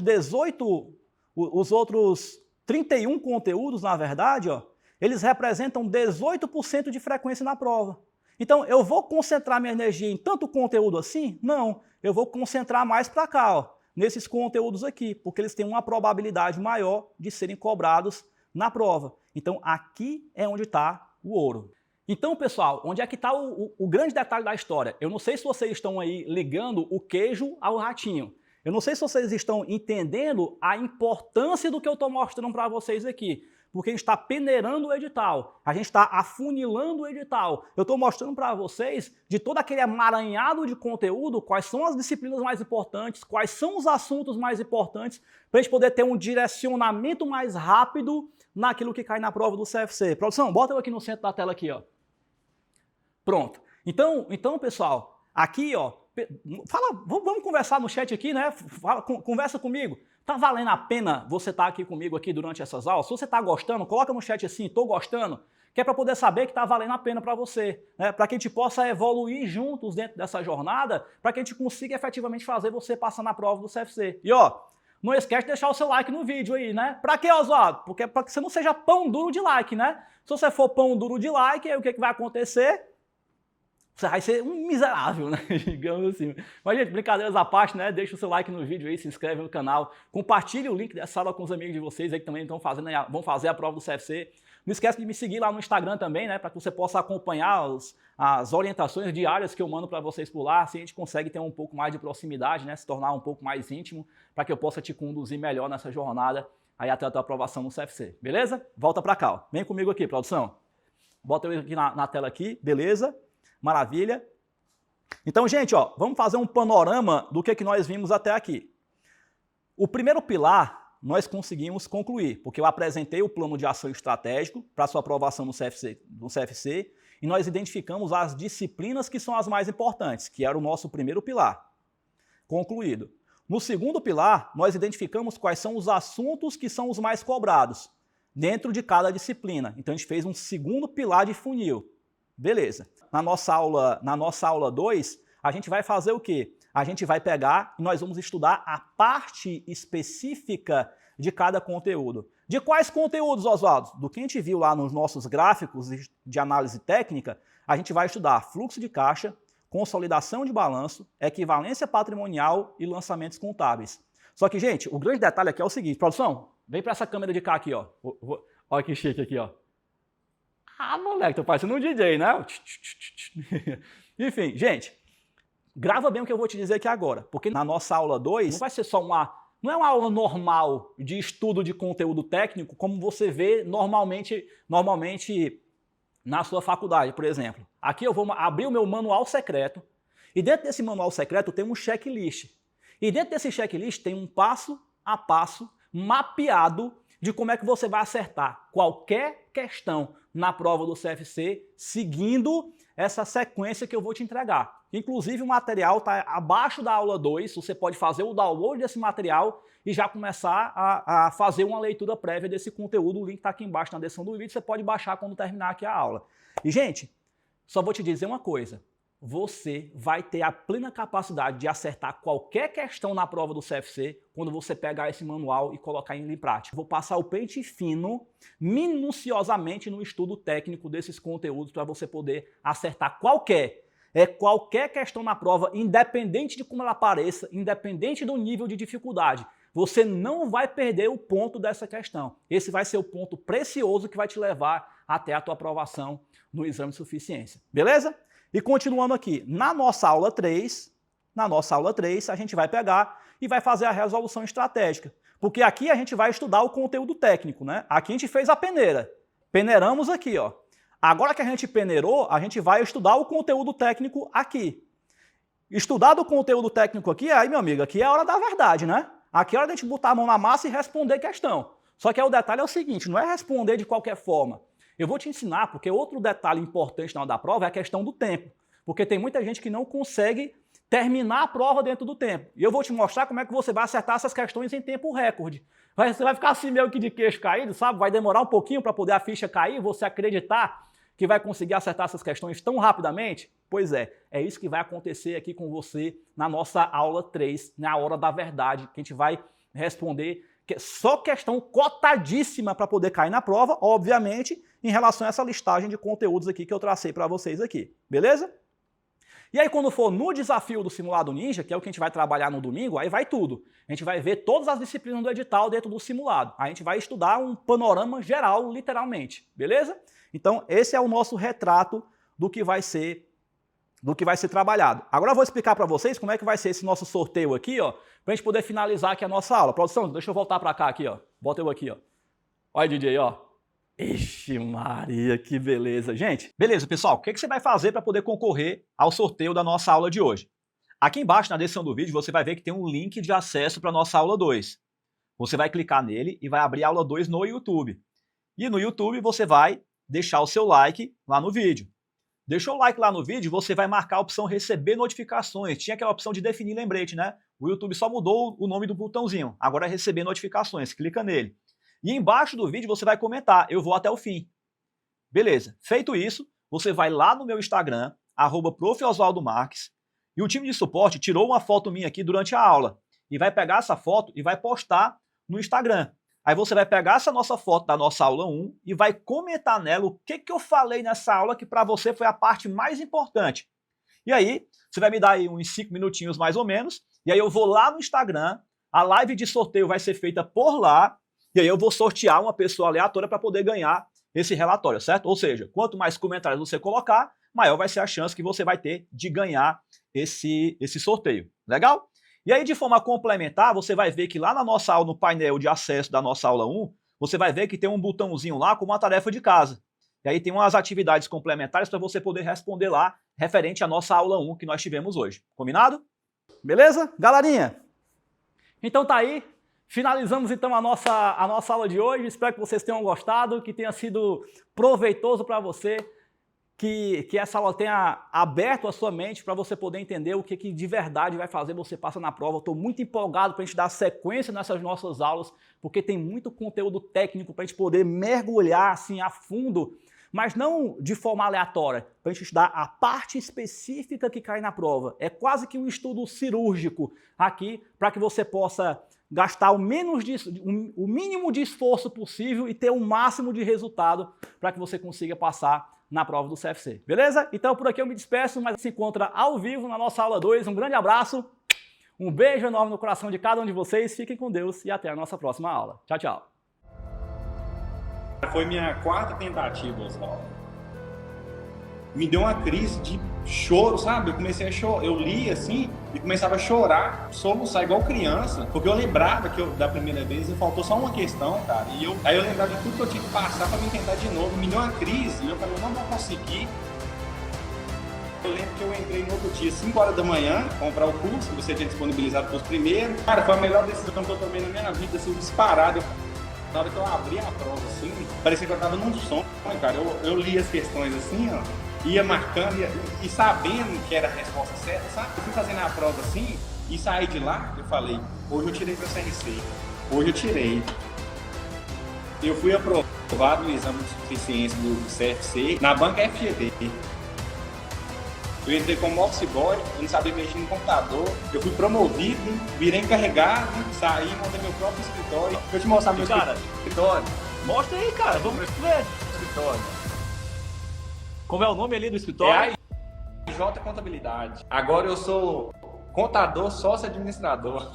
31 conteúdos, na verdade, ó, eles representam 18% de frequência na prova. Então, eu vou concentrar minha energia em tanto conteúdo assim? Não, eu vou concentrar mais para cá, ó, nesses conteúdos aqui, porque eles têm uma probabilidade maior de serem cobrados na prova. Então, aqui é onde está o ouro. Então, pessoal, onde é que está o grande detalhe da história? Eu não sei se vocês estão aí ligando o queijo ao ratinho. Eu não sei se vocês estão entendendo a importância do que eu estou mostrando para vocês aqui. Porque a gente está peneirando o edital, a gente está afunilando o edital. Eu estou mostrando para vocês, de todo aquele emaranhado de conteúdo, quais são as disciplinas mais importantes, quais são os assuntos mais importantes, para a gente poder ter um direcionamento mais rápido naquilo que cai na prova do CFC. Produção, bota eu aqui no centro da tela aqui, ó. Pronto. Então, pessoal, aqui, ó, vamos conversar no chat aqui, né? Conversa comigo. Tá valendo a pena você estar aqui comigo aqui durante essas aulas? Se você está gostando, coloca no chat assim, tô gostando, que é para poder saber que está valendo a pena para você, né? Para que a gente possa evoluir juntos dentro dessa jornada, para que a gente consiga efetivamente fazer você passar na prova do CFC. E ó, não esquece de deixar o seu like no vídeo aí, né? Para que, Oswaldo? Porque para que você não seja pão duro de like, né? Se você for pão duro de like, aí o que vai acontecer? Você vai ser um miserável, né? Digamos assim. Mas, gente, brincadeiras à parte, né? Deixa o seu like no vídeo aí, se inscreve no canal, compartilhe o link dessa aula com os amigos de vocês aí que também vão fazer a prova do CFC. Não esquece de me seguir lá no Instagram também, né? Para que você possa acompanhar as orientações diárias que eu mando para vocês por lá. Assim a gente consegue ter um pouco mais de proximidade, né? Se tornar um pouco mais íntimo, para que eu possa te conduzir melhor nessa jornada aí até a tua aprovação no CFC. Beleza? Volta para cá, ó. Vem comigo aqui, produção. Bota eu aqui na tela aqui, beleza? Maravilha. Então, gente, ó, vamos fazer um panorama do que nós vimos até aqui. O primeiro pilar nós conseguimos concluir, porque eu apresentei o plano de ação estratégico para sua aprovação no CFC e nós identificamos as disciplinas que são as mais importantes, que era o nosso primeiro pilar. Concluído. No segundo pilar, nós identificamos quais são os assuntos que são os mais cobrados dentro de cada disciplina. Então, a gente fez um segundo pilar de funil. Beleza. Na nossa aula 2, a gente vai fazer o quê? A gente vai pegar e nós vamos estudar a parte específica de cada conteúdo. De quais conteúdos, Oswaldo? Do que a gente viu lá nos nossos gráficos de análise técnica, a gente vai estudar fluxo de caixa, consolidação de balanço, equivalência patrimonial e lançamentos contábeis. Só que, gente, o grande detalhe aqui é o seguinte, produção, vem para essa câmera de cá aqui, ó. Olha que chique aqui, ó. Ah, moleque, tô parecendo um DJ, né? Enfim, gente, grava bem o que eu vou te dizer aqui agora, porque na nossa aula 2 não vai ser só não é uma aula normal de estudo de conteúdo técnico, como você vê normalmente na sua faculdade, por exemplo. Aqui eu vou abrir o meu manual secreto, e dentro desse manual secreto tem um checklist. E dentro desse checklist tem um passo a passo mapeado de como é que você vai acertar qualquer questão na prova do CFC, seguindo essa sequência que eu vou te entregar. Inclusive o material está abaixo da aula 2, você pode fazer o download desse material e já começar a fazer uma leitura prévia desse conteúdo. O link está aqui embaixo na descrição do vídeo, você pode baixar quando terminar aqui a aula. E, gente, só vou te dizer uma coisa. Você vai ter a plena capacidade de acertar qualquer questão na prova do CFC quando você pegar esse manual e colocar ele em prática. Vou passar o pente fino, minuciosamente no estudo técnico desses conteúdos para você poder acertar qualquer questão na prova, independente de como ela apareça, independente do nível de dificuldade. Você não vai perder o ponto dessa questão. Esse vai ser o ponto precioso que vai te levar até a tua aprovação no exame de suficiência. Beleza? E continuando aqui, na nossa aula 3, a gente vai pegar e vai fazer a resolução estratégica. Porque aqui a gente vai estudar o conteúdo técnico, né? Aqui a gente fez a peneira. Peneiramos aqui, ó. Agora que a gente peneirou, a gente vai estudar o conteúdo técnico aqui. Estudado o conteúdo técnico aqui, aí, meu amigo, aqui é a hora da verdade, né? Aqui é a hora de a gente botar a mão na massa e responder questão. Só que o detalhe é o seguinte, não é responder de qualquer forma. Eu vou te ensinar, porque outro detalhe importante na hora da prova é a questão do tempo. Porque tem muita gente que não consegue terminar a prova dentro do tempo. E eu vou te mostrar como é que você vai acertar essas questões em tempo recorde. Você vai ficar assim meio que de queixo caído, sabe? Vai demorar um pouquinho para poder a ficha cair, você acreditar que vai conseguir acertar essas questões tão rapidamente? Pois é isso que vai acontecer aqui com você na nossa aula 3, na hora da verdade, que a gente vai responder Só questão cotadíssima para poder cair na prova, obviamente, em relação a essa listagem de conteúdos aqui que eu tracei para vocês aqui, beleza? E aí quando for no desafio do Simulado Ninja, que é o que a gente vai trabalhar no domingo, aí vai tudo. A gente vai ver todas as disciplinas do edital dentro do simulado. A gente vai estudar um panorama geral, literalmente, beleza? Então esse é o nosso retrato do que vai ser trabalhado. Agora eu vou explicar para vocês como é que vai ser esse nosso sorteio aqui, ó, para a gente poder finalizar aqui a nossa aula. Produção, deixa eu voltar para cá aqui, ó. Bota eu aqui, ó. Olha, DJ, ó. Ixi, Maria, que beleza. Gente, beleza, pessoal. O que você vai fazer para poder concorrer ao sorteio da nossa aula de hoje? Aqui embaixo, na descrição do vídeo, você vai ver que tem um link de acesso para a nossa aula 2. Você vai clicar nele e vai abrir a aula 2 no YouTube. E no YouTube você vai deixar o seu like lá no vídeo. Deixou o like lá no vídeo, você vai marcar a opção receber notificações. Tinha aquela opção de definir lembrete, né? O YouTube só mudou o nome do botãozinho. Agora é receber notificações. Clica nele. E embaixo do vídeo você vai comentar, eu vou até o fim. Beleza. Feito isso, você vai lá no meu Instagram, @prof.oswaldomarques, e o time de suporte tirou uma foto minha aqui durante a aula. E vai pegar essa foto e vai postar no Instagram. Aí você vai pegar essa nossa foto da nossa aula 1 e vai comentar nela o que eu falei nessa aula que para você foi a parte mais importante. E aí, você vai me dar aí uns 5 minutinhos mais ou menos, e aí eu vou lá no Instagram, a live de sorteio vai ser feita por lá, e aí eu vou sortear uma pessoa aleatória para poder ganhar esse relatório, certo? Ou seja, quanto mais comentários você colocar, maior vai ser a chance que você vai ter de ganhar esse sorteio. Legal? E aí, de forma complementar, você vai ver que lá na nossa aula, no painel de acesso da nossa aula 1, você vai ver que tem um botãozinho lá com uma tarefa de casa. E aí tem umas atividades complementares para você poder responder lá, referente à nossa aula 1 que nós tivemos hoje. Combinado? Beleza? Galerinha? Então tá aí. Finalizamos então a nossa aula de hoje. Espero que vocês tenham gostado, que tenha sido proveitoso para você. Que essa aula tenha aberto a sua mente para você poder entender o que de verdade vai fazer você passar na prova. Estou muito empolgado para a gente dar sequência nessas nossas aulas, porque tem muito conteúdo técnico para a gente poder mergulhar assim a fundo, mas não de forma aleatória, para a gente estudar a parte específica que cai na prova. É quase que um estudo cirúrgico aqui para que você possa gastar o mínimo de esforço possível e ter o máximo de resultado para que você consiga passar na prova do CFC. Beleza? Então por aqui eu me despeço, mas se encontra ao vivo na nossa aula 2. Um grande abraço, um beijo enorme no coração de cada um de vocês, fiquem com Deus e até a nossa próxima aula. Tchau, tchau. Foi minha 4ª tentativa, Oswaldo. Me deu uma crise de choro, sabe? Eu comecei a chorar, eu li assim e começava a chorar, soluçar igual criança, porque eu lembrava que da primeira vez faltou só uma questão, cara, aí eu lembrava de tudo que eu tinha que passar para me tentar de novo. Me deu uma crise e eu falei, eu não vou conseguir. Eu lembro que eu entrei no outro dia, 5 horas da manhã, comprar o curso que você tinha disponibilizado para os primeiros. Cara, foi a melhor decisão que eu tomei na minha vida, assim, disparado. Na hora que eu abri a prova, assim, parecia que eu tava num sonho, cara. Eu li as questões assim, ó, ia marcando e sabendo que era a resposta certa, sabe? Eu fui fazendo a prova assim e saí de lá, eu falei, hoje eu tirei para CRC, hoje eu tirei. Eu fui aprovado no exame de suficiência do CFC na banca FGV. Eu entrei como office boy, eu não sabia mexer no computador, eu fui promovido, virei encarregado, saí, montei meu próprio escritório. Deixa eu te mostrar meu escritório. Mostra aí, cara, vamos ver. Escritório. Como é o nome ali do escritório? É a J Contabilidade. Agora eu sou contador, sócio administrador.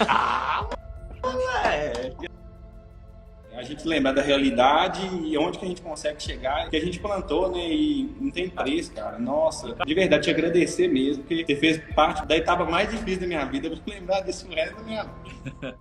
A gente lembra da realidade e onde que a gente consegue chegar, que a gente plantou, né, e não tem preço, cara. Nossa, de verdade, te agradecer mesmo, porque você fez parte da etapa mais difícil da minha vida, eu vou lembrar disso o resto da minha vida.